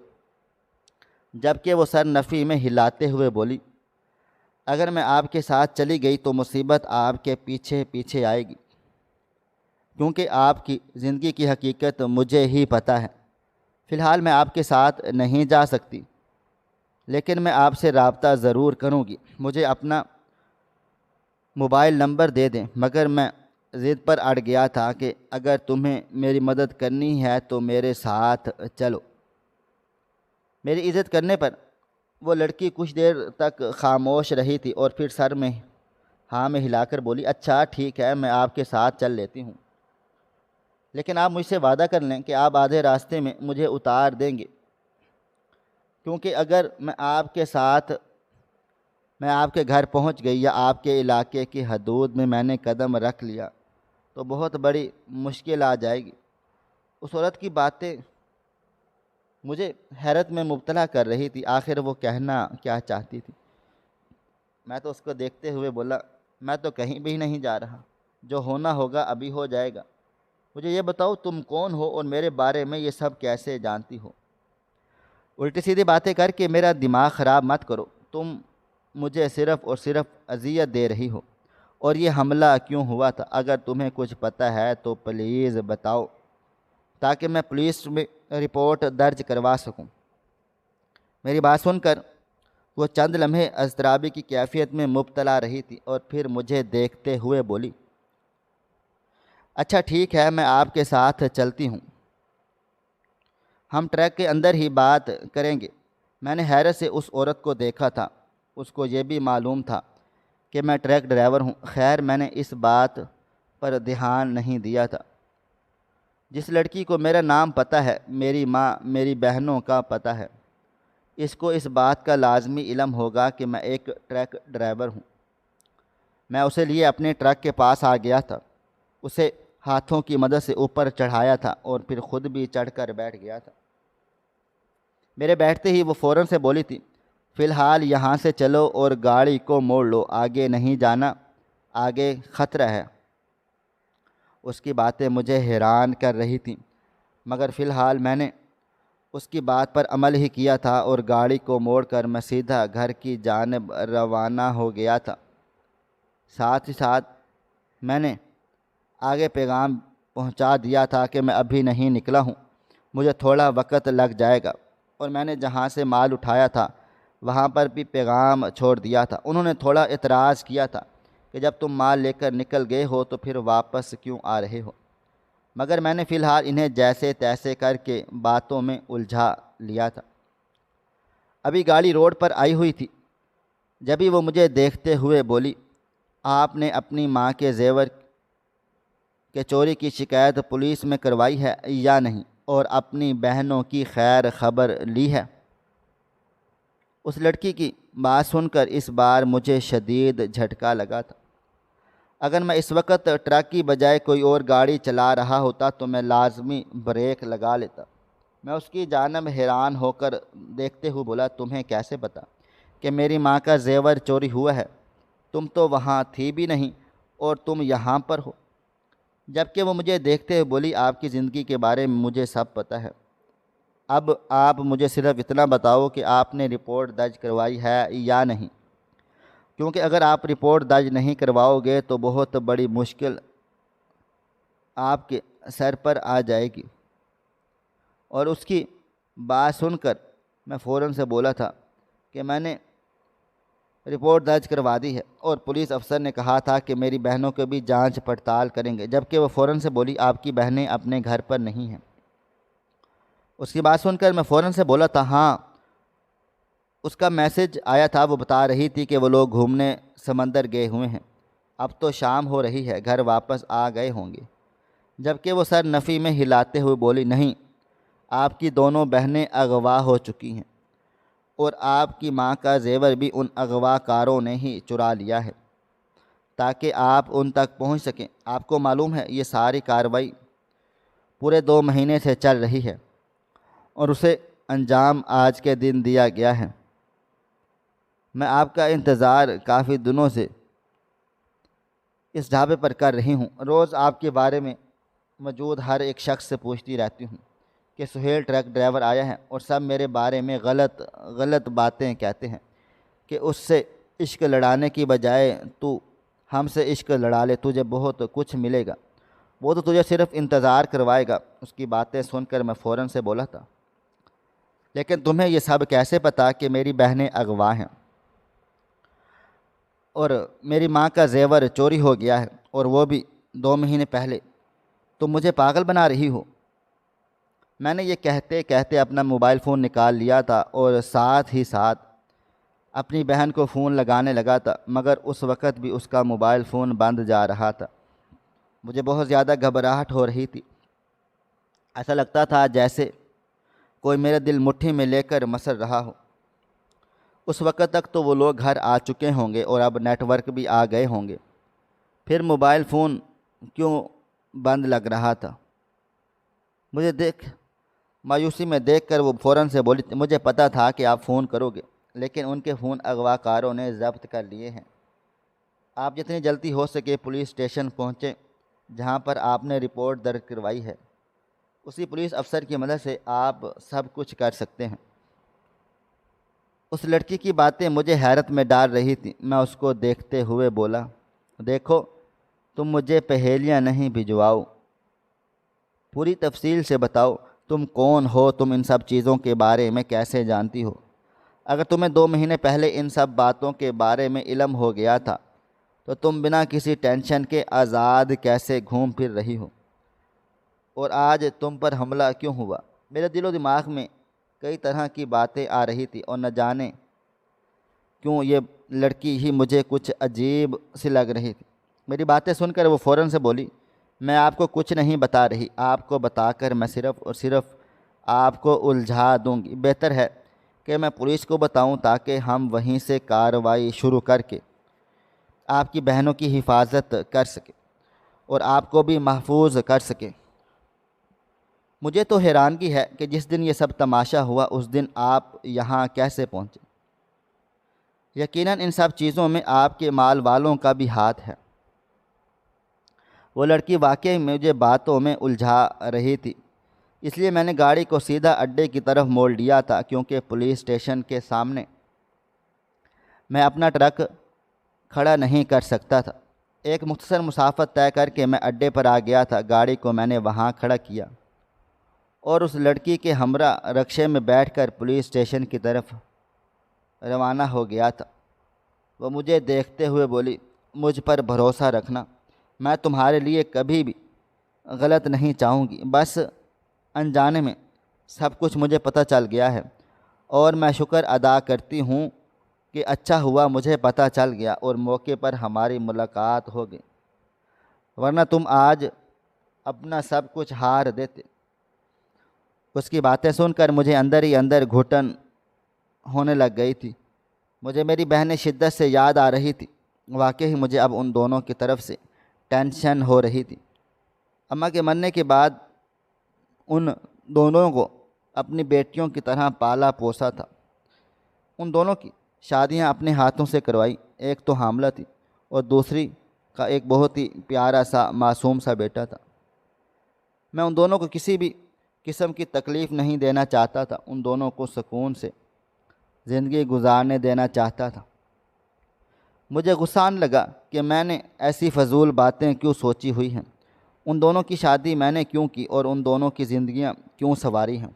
جبکہ وہ سر نفی میں ہلاتے ہوئے بولی اگر میں آپ کے ساتھ چلی گئی تو مصیبت آپ کے پیچھے پیچھے آئے گی، کیونکہ آپ کی زندگی کی حقیقت مجھے ہی پتہ ہے۔ فی الحال میں آپ کے ساتھ نہیں جا سکتی، لیکن میں آپ سے رابطہ ضرور کروں گی، مجھے اپنا موبائل نمبر دے دیں۔ مگر میں ضد پر اڑ گیا تھا کہ اگر تمہیں میری مدد کرنی ہے تو میرے ساتھ چلو۔ میری عزت کرنے پر وہ لڑکی کچھ دیر تک خاموش رہی تھی اور پھر سر میں ہاں میں ہلا کر بولی اچھا ٹھیک ہے میں آپ کے ساتھ چل لیتی ہوں، لیکن آپ مجھ سے وعدہ کر لیں کہ آپ آدھے راستے میں مجھے اتار دیں گے، کیونکہ اگر میں آپ کے گھر پہنچ گئی یا آپ کے علاقے کی حدود میں نے قدم رکھ لیا تو بہت بڑی مشکل آ جائے گی۔ اس عورت کی باتیں مجھے حیرت میں مبتلا کر رہی تھی، آخر وہ کہنا کیا چاہتی تھی؟ میں تو اس کو دیکھتے ہوئے بولا میں تو کہیں بھی نہیں جا رہا، جو ہونا ہوگا ابھی ہو جائے گا۔ مجھے یہ بتاؤ تم کون ہو اور میرے بارے میں یہ سب کیسے جانتی ہو؟ الٹی سیدھی باتیں کر کے میرا دماغ خراب مت کرو، تم مجھے صرف اور صرف اذیت دے رہی ہو، اور یہ حملہ کیوں ہوا تھا؟ اگر تمہیں کچھ پتہ ہے تو پلیز بتاؤ تاکہ میں پولیس میں رپورٹ درج کروا سکوں۔ میری بات سن کر وہ چند لمحے اضطرابی کی کیفیت میں مبتلا رہی تھی اور پھر مجھے دیکھتے ہوئے بولی اچھا ٹھیک ہے میں آپ کے ساتھ چلتی ہوں، ہم ٹرک کے اندر ہی بات کریں گے۔ میں نے حیرت سے اس عورت کو دیکھا تھا، اس کو یہ بھی معلوم تھا کہ میں ٹرک ڈرائیور ہوں۔ خیر میں نے اس بات پر دھیان نہیں دیا تھا۔ جس لڑکی کو میرا نام پتہ ہے، میری ماں میری بہنوں کا پتہ ہے، اس کو اس بات کا لازمی علم ہوگا کہ میں ایک ٹرک ڈرائیور ہوں۔ میں اسے لیے اپنے ٹرک کے پاس آ گیا تھا، اسے ہاتھوں کی مدد سے اوپر چڑھایا تھا اور پھر خود بھی چڑھ کر بیٹھ گیا تھا۔ میرے بیٹھتے ہی وہ فوراً سے بولی تھی فی الحال یہاں سے چلو اور گاڑی کو موڑ لو، آگے نہیں جانا، آگے خطرہ ہے۔ اس کی باتیں مجھے حیران کر رہی تھیں، مگر فی الحال میں نے اس کی بات پر عمل ہی کیا تھا اور گاڑی کو موڑ کر میں سیدھا گھر کی جانب روانہ ہو گیا تھا۔ ساتھ ہی ساتھ میں نے آگے پیغام پہنچا دیا تھا کہ میں ابھی نہیں نکلا ہوں، مجھے تھوڑا وقت لگ جائے گا، اور میں نے جہاں سے مال اٹھایا تھا وہاں پر بھی پیغام چھوڑ دیا تھا۔ انہوں نے تھوڑا اعتراض کیا تھا کہ جب تم مال لے کر نکل گئے ہو تو پھر واپس کیوں آ رہے ہو؟ مگر میں نے فی الحال انہیں جیسے تیسے کر کے باتوں میں الجھا لیا تھا۔ ابھی گاڑی روڈ پر آئی ہوئی تھی، جبھی وہ مجھے دیکھتے ہوئے بولی، آپ نے اپنی ماں کے زیور کے چوری کی شکایت پولیس میں کروائی ہے یا نہیں، اور اپنی بہنوں کی خیر خبر لی ہے؟ اس لڑکی کی بات سن کر اس بار مجھے شدید جھٹکا لگا تھا۔ اگر میں اس وقت ٹرک کی بجائے کوئی اور گاڑی چلا رہا ہوتا تو میں لازمی بریک لگا لیتا۔ میں اس کی جانب حیران ہو کر دیکھتے ہوئے بولا، تمہیں کیسے پتا کہ میری ماں کا زیور چوری ہوا ہے؟ تم تو وہاں تھی بھی نہیں اور تم یہاں پر ہو۔ جبکہ وہ مجھے دیکھتے ہوئے بولی، آپ کی زندگی کے بارے میں مجھے سب پتہ ہے، اب آپ مجھے صرف اتنا بتاؤ کہ آپ نے رپورٹ درج کروائی ہے یا نہیں، کیونکہ اگر آپ رپورٹ درج نہیں کرواؤ گے تو بہت بڑی مشکل آپ کے سر پر آ جائے گی۔ اور اس کی بات سن کر میں فوراً سے بولا تھا کہ میں نے رپورٹ درج کروا دی ہے، اور پولیس افسر نے کہا تھا کہ میری بہنوں کو بھی جانچ پڑتال کریں گے۔ جبکہ وہ فوراً سے بولی، آپ کی بہنیں اپنے گھر پر نہیں ہیں۔ اس کی بات سن کر میں فوراً سے بولا تھا، ہاں، اس کا میسج آیا تھا، وہ بتا رہی تھی کہ وہ لوگ گھومنے سمندر گئے ہوئے ہیں، اب تو شام ہو رہی ہے، گھر واپس آ گئے ہوں گے۔ جبکہ وہ سر نفی میں ہلاتے ہوئے بولی، نہیں، آپ کی دونوں بہنیں اغوا ہو چکی ہیں، اور آپ کی ماں کا زیور بھی ان اغوا کاروں نے ہی چرا لیا ہے تاکہ آپ ان تک پہنچ سکیں۔ آپ کو معلوم ہے یہ ساری کارروائی پورے 2 مہینے سے چل رہی ہے، اور اسے انجام آج کے دن دیا گیا ہے۔ میں آپ کا انتظار کافی دنوں سے اس ڈھابے پر کر رہی ہوں، روز آپ کے بارے میں موجود ہر ایک شخص سے پوچھتی رہتی ہوں کہ سہیل ٹرک ڈرائیور آیا ہے، اور سب میرے بارے میں غلط باتیں کہتے ہیں کہ اس سے عشق لڑانے کی بجائے تو ہم سے عشق لڑا لے، تجھے بہت کچھ ملے گا، وہ تو تجھے صرف انتظار کروائے گا۔ اس کی باتیں سن کر میں فوراً سے بولا تھا، لیکن تمہیں یہ سب کیسے پتا کہ میری بہنیں اغوا ہیں اور میری ماں کا زیور چوری ہو گیا ہے، اور وہ بھی 2 مہینے پہلے؟ تم مجھے پاگل بنا رہی ہو؟ میں نے یہ کہتے کہتے اپنا موبائل فون نکال لیا تھا اور ساتھ ہی ساتھ اپنی بہن کو فون لگانے لگا تھا، مگر اس وقت بھی اس کا موبائل فون بند جا رہا تھا۔ مجھے بہت زیادہ گھبراہٹ ہو رہی تھی، ایسا لگتا تھا جیسے کوئی میرا دل مٹھی میں لے کر مسل رہا ہو۔ اس وقت تک تو وہ لوگ گھر آ چکے ہوں گے اور اب نیٹ ورک بھی آ گئے ہوں گے، پھر موبائل فون کیوں بند لگ رہا تھا؟ مجھے مایوسی میں دیکھ کر وہ فوراً سے بولی، مجھے پتہ تھا کہ آپ فون کرو گے، لیکن ان کے فون اغوا کاروں نے ضبط کر لیے ہیں۔ آپ جتنی جلدی ہو سکے پولیس اسٹیشن پہنچیں جہاں پر آپ نے رپورٹ درج کروائی ہے، اسی پولیس افسر کی مدد سے آپ سب کچھ کر سکتے ہیں۔ اس لڑکی کی باتیں مجھے حیرت میں ڈال رہی تھیں۔ میں اس کو دیکھتے ہوئے بولا، دیکھو، تم مجھے پہیلیاں نہیں بھجواؤ، پوری تفصیل سے بتاؤ، تم کون ہو، تم ان سب چیزوں کے بارے میں کیسے جانتی ہو؟ اگر تمہیں 2 مہینے پہلے ان سب باتوں کے بارے میں علم ہو گیا تھا تو تم بنا کسی ٹینشن کے آزاد کیسے گھوم پھر رہی ہو؟ اور آج تم پر حملہ کیوں ہوا؟ میرے دل و دماغ میں کئی طرح کی باتیں آ رہی تھی، اور نہ جانے کیوں یہ لڑکی ہی مجھے کچھ عجیب سی لگ رہی تھی۔ میری باتیں سن کر وہ فوراً سے بولی، میں آپ کو کچھ نہیں بتا رہی، آپ کو بتا کر میں صرف اور صرف آپ کو الجھا دوں گی۔ بہتر ہے کہ میں پولیس کو بتاؤں تاکہ ہم وہیں سے کارروائی شروع کر کے آپ کی بہنوں کی حفاظت کر سکیں اور آپ کو بھی محفوظ کر سکیں۔ مجھے تو حیرانگی ہے کہ جس دن یہ سب تماشا ہوا اس دن آپ یہاں کیسے پہنچے۔ یقیناً ان سب چیزوں میں آپ کے مال والوں کا بھی ہاتھ ہے۔ وہ لڑکی واقعی مجھے باتوں میں الجھا رہی تھی، اس لیے میں نے گاڑی کو سیدھا اڈے کی طرف موڑ لیا تھا، کیونکہ پولیس اسٹیشن کے سامنے میں اپنا ٹرک کھڑا نہیں کر سکتا تھا۔ ایک مختصر مسافت طے کر کے میں اڈے پر آ گیا تھا۔ گاڑی کو میں نے وہاں کھڑا کیا اور اس لڑکی کے ہمراہ رکشے میں بیٹھ کر پولیس اسٹیشن کی طرف روانہ ہو گیا تھا۔ وہ مجھے دیکھتے ہوئے بولی، مجھ پر بھروسہ رکھنا، میں تمہارے لیے کبھی بھی غلط نہیں چاہوں گی، بس انجانے میں سب کچھ مجھے پتہ چل گیا ہے، اور میں شکر ادا کرتی ہوں کہ اچھا ہوا مجھے پتہ چل گیا اور موقع پر ہماری ملاقات ہو گئی، ورنہ تم آج اپنا سب کچھ ہار دیتے۔ اس کی باتیں سن کر مجھے اندر ہی اندر گھٹن ہونے لگ گئی تھی۔ مجھے میری بہنیں شدت سے یاد آ رہی تھی۔ واقعی مجھے اب ان دونوں کی طرف سے ٹینشن ہو رہی تھی۔ اماں کے مرنے کے بعد ان دونوں کو اپنی بیٹیوں کی طرح پالا پوسا تھا۔ ان دونوں کی شادیاں اپنے ہاتھوں سے کروائی، ایک تو حاملہ تھی اور دوسری کا ایک بہت ہی پیارا سا معصوم سا بیٹا تھا۔ میں ان دونوں کو کسی بھی قسم کی تکلیف نہیں دینا چاہتا تھا، ان دونوں کو سکون سے زندگی گزارنے دینا چاہتا تھا۔ مجھے غصہ آنے لگا کہ میں نے ایسی فضول باتیں کیوں سوچی ہوئی ہیں، ان دونوں کی شادی میں نے کیوں کی اور ان دونوں کی زندگیاں کیوں سنواری ہیں۔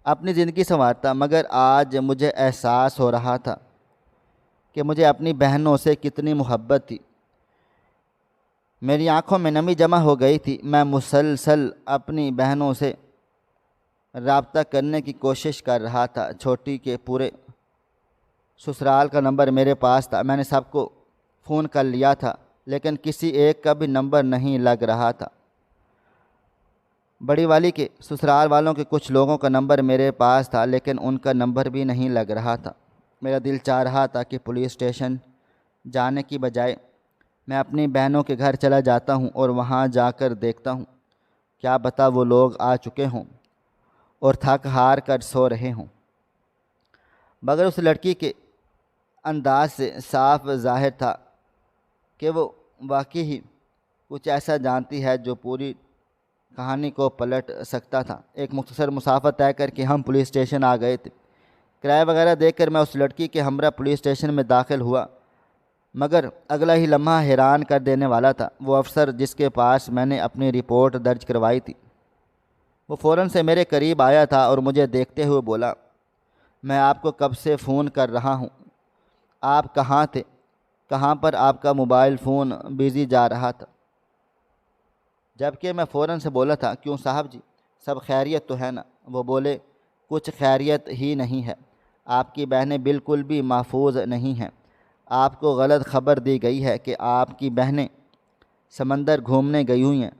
اپنی زندگی سنوارتا، مگر آج مجھے احساس ہو رہا تھا کہ مجھے اپنی بہنوں سے کتنی محبت تھی۔ میری آنکھوں میں نمی جمع ہو گئی تھی۔ میں مسلسل اپنی بہنوں سے رابطہ کرنے کی کوشش کر رہا تھا۔ چھوٹی کے پورے سسرال کا نمبر میرے پاس تھا، میں نے سب کو فون کر لیا تھا، لیکن کسی ایک کا بھی نمبر نہیں لگ رہا تھا۔ بڑی والی کے سسرال والوں کے کچھ لوگوں کا نمبر میرے پاس تھا، لیکن ان کا نمبر بھی نہیں لگ رہا تھا۔ میرا دل چاہ رہا تھا کہ پولیس اسٹیشن جانے کی بجائے میں اپنی بہنوں کے گھر چلا جاتا ہوں اور وہاں جا کر دیکھتا ہوں، کیا پتہ وہ لوگ آ چکے ہوں اور تھک ہار کر سو رہے ہوں۔ مگر اس لڑکی کے انداز سے صاف ظاہر تھا کہ وہ واقعی ہی کچھ ایسا جانتی ہے جو پوری کہانی کو پلٹ سکتا تھا۔ ایک مختصر مسافت طے کر کے ہم پولیس اسٹیشن آ گئے تھے۔ کرایہ وغیرہ دے کر میں اس لڑکی کے ہمراہ پولیس اسٹیشن میں داخل ہوا، مگر اگلا ہی لمحہ حیران کر دینے والا تھا۔ وہ افسر جس کے پاس میں نے اپنی رپورٹ درج کروائی تھی، وہ فوراً سے میرے قریب آیا تھا اور مجھے دیکھتے ہوئے بولا، میں آپ کو کب سے فون کر رہا ہوں، آپ کہاں تھے؟ کہاں پر آپ کا موبائل فون بیزی جا رہا تھا؟ جبکہ میں فوراً سے بولا تھا، کیوں صاحب جی، سب خیریت تو ہے نا؟ وہ بولے، کچھ خیریت ہی نہیں ہے، آپ کی بہنیں بالکل بھی محفوظ نہیں ہیں۔ آپ کو غلط خبر دی گئی ہے کہ آپ کی بہنیں سمندر گھومنے گئی ہوئی ہیں،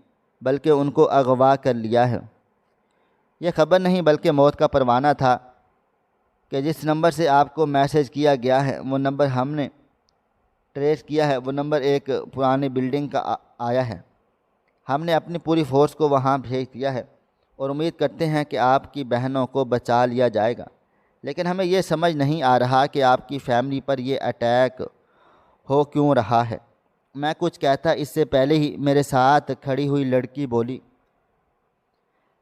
بلکہ ان کو اغوا کر لیا ہے۔ یہ خبر نہیں بلکہ موت کا پروانہ تھا کہ جس نمبر سے آپ کو میسج کیا گیا ہے وہ نمبر ہم نے ٹریس کیا ہے، وہ نمبر ایک پرانی بلڈنگ کا آیا ہے۔ ہم نے اپنی پوری فورس کو وہاں بھیج دیا ہے اور امید کرتے ہیں کہ آپ کی بہنوں کو بچا لیا جائے گا، لیکن ہمیں یہ سمجھ نہیں آ رہا کہ آپ کی فیملی پر یہ اٹیک ہو کیوں رہا ہے۔ میں کچھ کہتا اس سے پہلے ہی میرے ساتھ کھڑی ہوئی لڑکی بولی،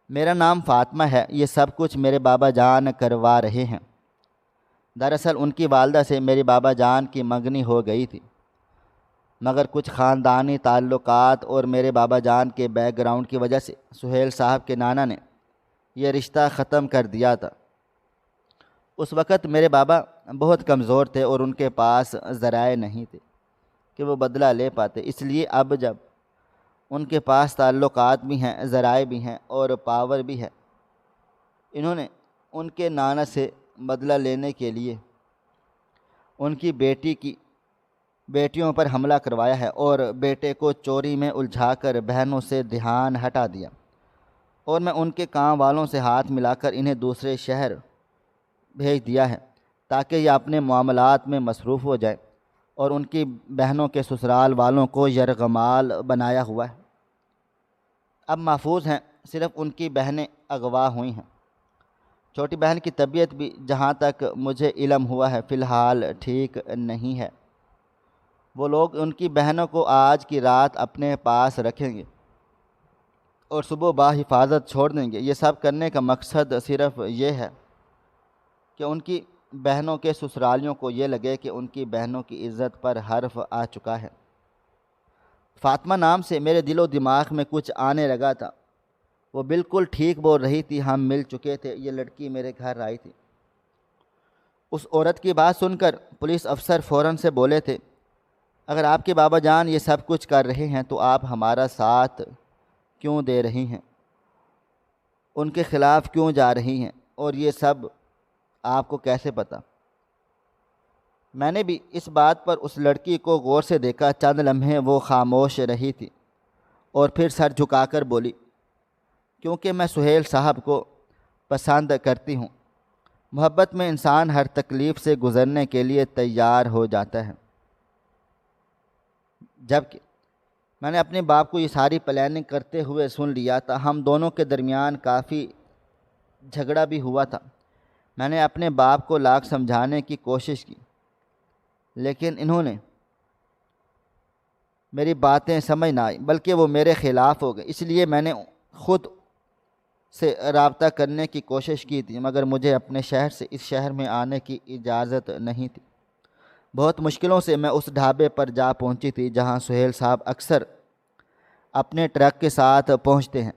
میرا نام فاطمہ ہے، یہ سب کچھ میرے بابا جان کروا رہے ہیں۔ دراصل ان کی والدہ سے میری بابا جان کی منگنی ہو گئی تھی، مگر کچھ خاندانی تعلقات اور میرے بابا جان کے بیک گراؤنڈ کی وجہ سے سہیل صاحب کے نانا نے یہ رشتہ ختم کر دیا تھا۔ اس وقت میرے بابا بہت کمزور تھے اور ان کے پاس ذرائع نہیں تھے کہ وہ بدلہ لے پاتے، اس لیے اب جب ان کے پاس تعلقات بھی ہیں، ذرائع بھی ہیں اور پاور بھی ہے، انہوں نے ان کے نانا سے بدلہ لینے کے لیے ان کی بیٹیوں پر حملہ کروایا ہے اور بیٹے کو چوری میں الجھا کر بہنوں سے دھیان ہٹا دیا، اور میں ان کے کام والوں سے ہاتھ ملا کر انہیں دوسرے شہر بھیج دیا ہے تاکہ یہ اپنے معاملات میں مصروف ہو جائیں، اور ان کی بہنوں کے سسرال والوں کو یرغمال بنایا ہوا ہے۔ اب محفوظ ہیں، صرف ان کی بہنیں اغوا ہوئی ہیں۔ چھوٹی بہن کی طبیعت بھی جہاں تک مجھے علم ہوا ہے فی الحال ٹھیک نہیں ہے۔ وہ لوگ ان کی بہنوں کو آج کی رات اپنے پاس رکھیں گے اور صبح بحفاظت چھوڑ دیں گے۔ یہ سب کرنے کا مقصد صرف یہ ہے کہ ان کی بہنوں کے سسرالیوں کو یہ لگے کہ ان کی بہنوں کی عزت پر حرف آ چکا ہے۔ فاطمہ نام سے میرے دل و دماغ میں کچھ آنے لگا تھا۔ وہ بالکل ٹھیک بول رہی تھی، ہم مل چکے تھے، یہ لڑکی میرے گھر آئی تھی۔ اس عورت کی بات سن کر پولیس افسر فوراً سے بولے تھے، اگر آپ کے بابا جان یہ سب کچھ کر رہے ہیں تو آپ ہمارا ساتھ کیوں دے رہی ہیں، ان کے خلاف کیوں جا رہی ہیں، اور یہ سب آپ کو کیسے پتہ؟ میں نے بھی اس بات پر اس لڑکی کو غور سے دیکھا۔ چند لمحے وہ خاموش رہی تھی اور پھر سر جھکا کر بولی، کیونکہ میں سہیل صاحب کو پسند کرتی ہوں۔ محبت میں انسان ہر تکلیف سے گزرنے کے لیے تیار ہو جاتا ہے۔ جبکہ میں نے اپنے باپ کو یہ ساری پلاننگ کرتے ہوئے سن لیا تھا۔ ہم دونوں کے درمیان کافی جھگڑا بھی ہوا تھا۔ میں نے اپنے باپ کو لاکھ سمجھانے کی کوشش کی، لیکن انہوں نے میری باتیں سمجھ نہ آئی، بلکہ وہ میرے خلاف ہو گئے۔ اس لیے میں نے خود سے رابطہ کرنے کی کوشش کی تھی، مگر مجھے اپنے شہر سے اس شہر میں آنے کی اجازت نہیں تھی۔ بہت مشکلوں سے میں اس ڈھابے پر جا پہنچی تھی جہاں سہیل صاحب اکثر اپنے ٹرک کے ساتھ پہنچتے ہیں۔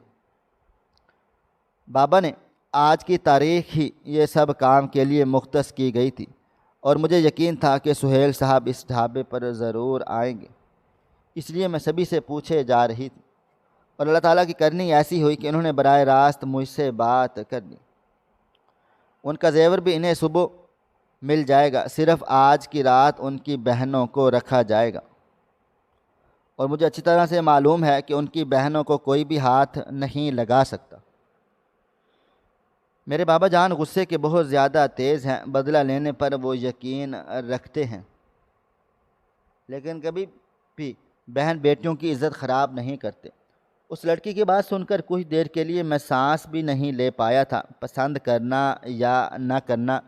بابا نے آج کی تاریخ ہی یہ سب کام کے لیے مختص کی گئی تھی، اور مجھے یقین تھا کہ سہیل صاحب اس ڈھابے پر ضرور آئیں گے، اس لیے میں سبھی سے پوچھے جا رہی تھی، اور اللہ تعالیٰ کی کرنی ایسی ہوئی کہ انہوں نے براہ راست مجھ سے بات کر لی۔ ان کا زیور بھی انہیں صبح مل جائے گا، صرف آج کی رات ان کی بہنوں کو رکھا جائے گا، اور مجھے اچھی طرح سے معلوم ہے کہ ان کی بہنوں کو کوئی بھی ہاتھ نہیں لگا سکتا۔ میرے بابا جان غصے کے بہت زیادہ تیز ہیں، بدلہ لینے پر وہ یقین رکھتے ہیں، لیکن کبھی بھی بہن بیٹیوں کی عزت خراب نہیں کرتے۔ اس لڑکی کی بات سن کر کچھ دیر کے لیے میں سانس بھی نہیں لے پایا تھا۔ پسند کرنا یا نہ کرنا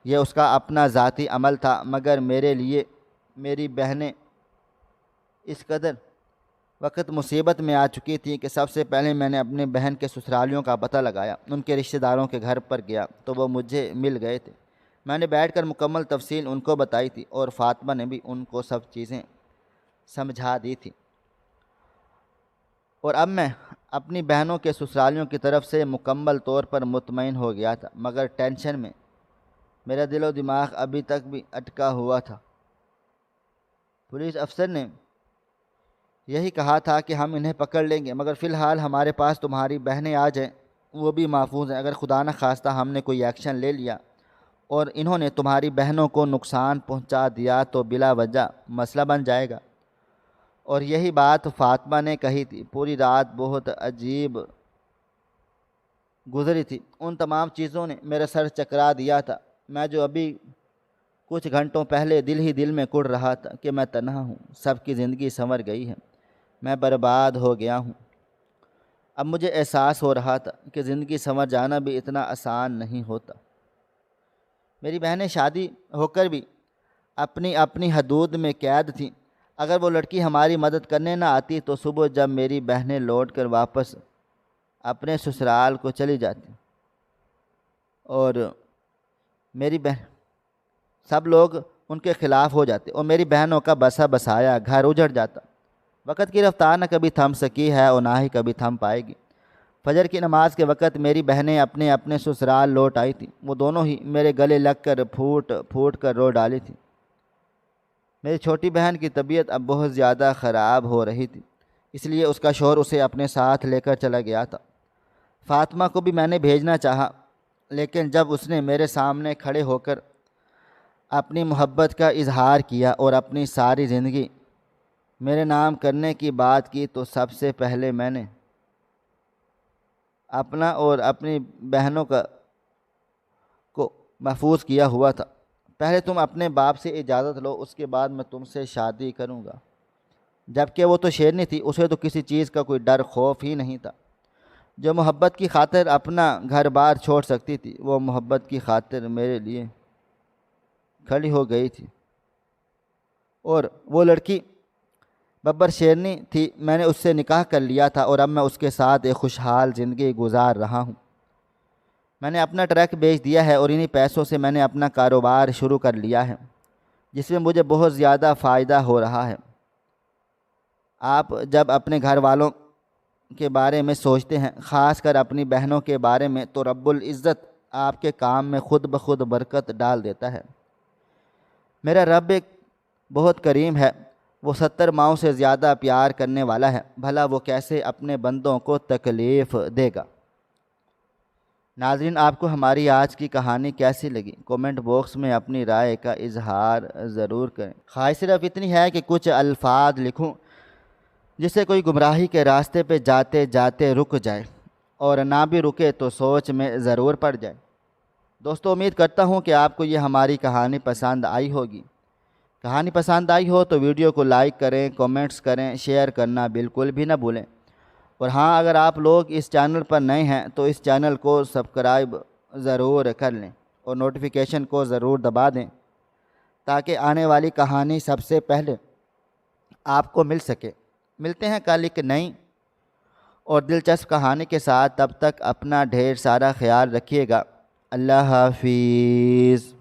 یہ اس کا اپنا ذاتی عمل تھا، مگر میرے لیے میری بہنیں اس قدر وقت مصیبت میں آ چکی تھیں کہ سب سے پہلے میں نے اپنی بہن کے سسرالیوں کا پتہ لگایا۔ ان کے رشتہ داروں کے گھر پر گیا تو وہ مجھے مل گئے تھے۔ میں نے بیٹھ کر مکمل تفصیل ان کو بتائی تھی، اور فاطمہ نے بھی ان کو سب چیزیں سمجھا دی تھی، اور اب میں اپنی بہنوں کے سسرالیوں کی طرف سے مکمل طور پر مطمئن ہو گیا تھا، مگر ٹینشن میں میرا دل و دماغ ابھی تک بھی اٹکا ہوا تھا۔ پولیس افسر نے یہی کہا تھا کہ ہم انہیں پکڑ لیں گے، مگر فی الحال ہمارے پاس تمہاری بہنیں آ جائیں، وہ بھی محفوظ ہیں۔ اگر خدا نہ خواستہ ہم نے کوئی ایکشن لے لیا اور انہوں نے تمہاری بہنوں کو نقصان پہنچا دیا تو بلا وجہ مسئلہ بن جائے گا۔ اور یہی بات فاطمہ نے کہی تھی۔ پوری رات بہت عجیب گزری تھی۔ ان تمام چیزوں نے میرا سر چکرا دیا تھا۔ میں جو ابھی کچھ گھنٹوں پہلے دل ہی دل میں کڑ رہا تھا کہ میں تنہا ہوں، سب کی زندگی سنور گئی ہے، میں برباد ہو گیا ہوں، اب مجھے احساس ہو رہا تھا کہ زندگی سنور جانا بھی اتنا آسان نہیں ہوتا۔ میری بہنیں شادی ہو کر بھی اپنی اپنی حدود میں قید تھیں۔ اگر وہ لڑکی ہماری مدد کرنے نہ آتی تو صبح جب میری بہنیں لوٹ کر واپس اپنے سسرال کو چلی جاتی اور میری بہن سب لوگ ان کے خلاف ہو جاتے اور میری بہنوں کا بسا بسایا گھر اجڑ جاتا۔ وقت کی رفتار نہ کبھی تھم سکی ہے اور نہ ہی کبھی تھم پائے گی۔ فجر کی نماز کے وقت میری بہنیں اپنے اپنے سسرال لوٹ آئی تھیں۔ وہ دونوں ہی میرے گلے لگ کر پھوٹ پھوٹ کر رو ڈالی تھیں۔ میری چھوٹی بہن کی طبیعت اب بہت زیادہ خراب ہو رہی تھی، اس لیے اس کا شوہر اسے اپنے ساتھ لے کر چلا گیا تھا۔ فاطمہ کو بھی میں نے بھیجنا چاہا، لیکن جب اس نے میرے سامنے کھڑے ہو کر اپنی محبت کا اظہار کیا اور اپنی ساری زندگی میرے نام کرنے کی بات کی تو سب سے پہلے میں نے اپنا اور اپنی بہنوں کو محفوظ کیا ہوا تھا۔ پہلے تم اپنے باپ سے اجازت لو، اس کے بعد میں تم سے شادی کروں گا۔ جبکہ وہ تو شیرنی تھی، اسے تو کسی چیز کا کوئی ڈر خوف ہی نہیں تھا۔ جو محبت کی خاطر اپنا گھر بار چھوڑ سکتی تھی، وہ محبت کی خاطر میرے لیے کھڑی ہو گئی تھی۔ اور وہ لڑکی ببر شیرنی تھی، میں نے اس سے نکاح کر لیا تھا اور اب میں اس کے ساتھ ایک خوشحال زندگی گزار رہا ہوں۔ میں نے اپنا ٹرک بیچ دیا ہے اور انہی پیسوں سے میں نے اپنا کاروبار شروع کر لیا ہے، جس میں مجھے بہت زیادہ فائدہ ہو رہا ہے۔ آپ جب اپنے گھر والوں کے بارے میں سوچتے ہیں، خاص کر اپنی بہنوں کے بارے میں، تو رب العزت آپ کے کام میں خود بخود برکت ڈال دیتا ہے۔ میرا رب ایک بہت کریم ہے، وہ 70 ماؤں سے زیادہ پیار کرنے والا ہے، بھلا وہ کیسے اپنے بندوں کو تکلیف دے گا۔ ناظرین، آپ کو ہماری آج کی کہانی کیسی لگی؟ کومنٹ باکس میں اپنی رائے کا اظہار ضرور کریں۔ خواہش صرف اتنی ہے کہ کچھ الفاظ لکھوں جس سے کوئی گمراہی کے راستے پہ جاتے جاتے رک جائے، اور نہ بھی رکے تو سوچ میں ضرور پڑ جائے۔ دوستو، امید کرتا ہوں کہ آپ کو یہ ہماری کہانی پسند آئی ہوگی۔ کہانی پسند آئی ہو تو ویڈیو کو لائک کریں، کومنٹس کریں، شیئر کرنا بالکل بھی نہ بھولیں۔ اور ہاں، اگر آپ لوگ اس چینل پر نئے ہیں تو اس چینل کو سبسکرائب ضرور کر لیں اور نوٹیفیکیشن کو ضرور دبا دیں تاکہ آنے والی کہانی سب سے پہلے آپ کو مل سکے۔ ملتے ہیں کل ایک نئی اور دلچسپ کہانی کے ساتھ، تب تک اپنا ڈھیر سارا خیال رکھیے گا۔ اللہ حافظ۔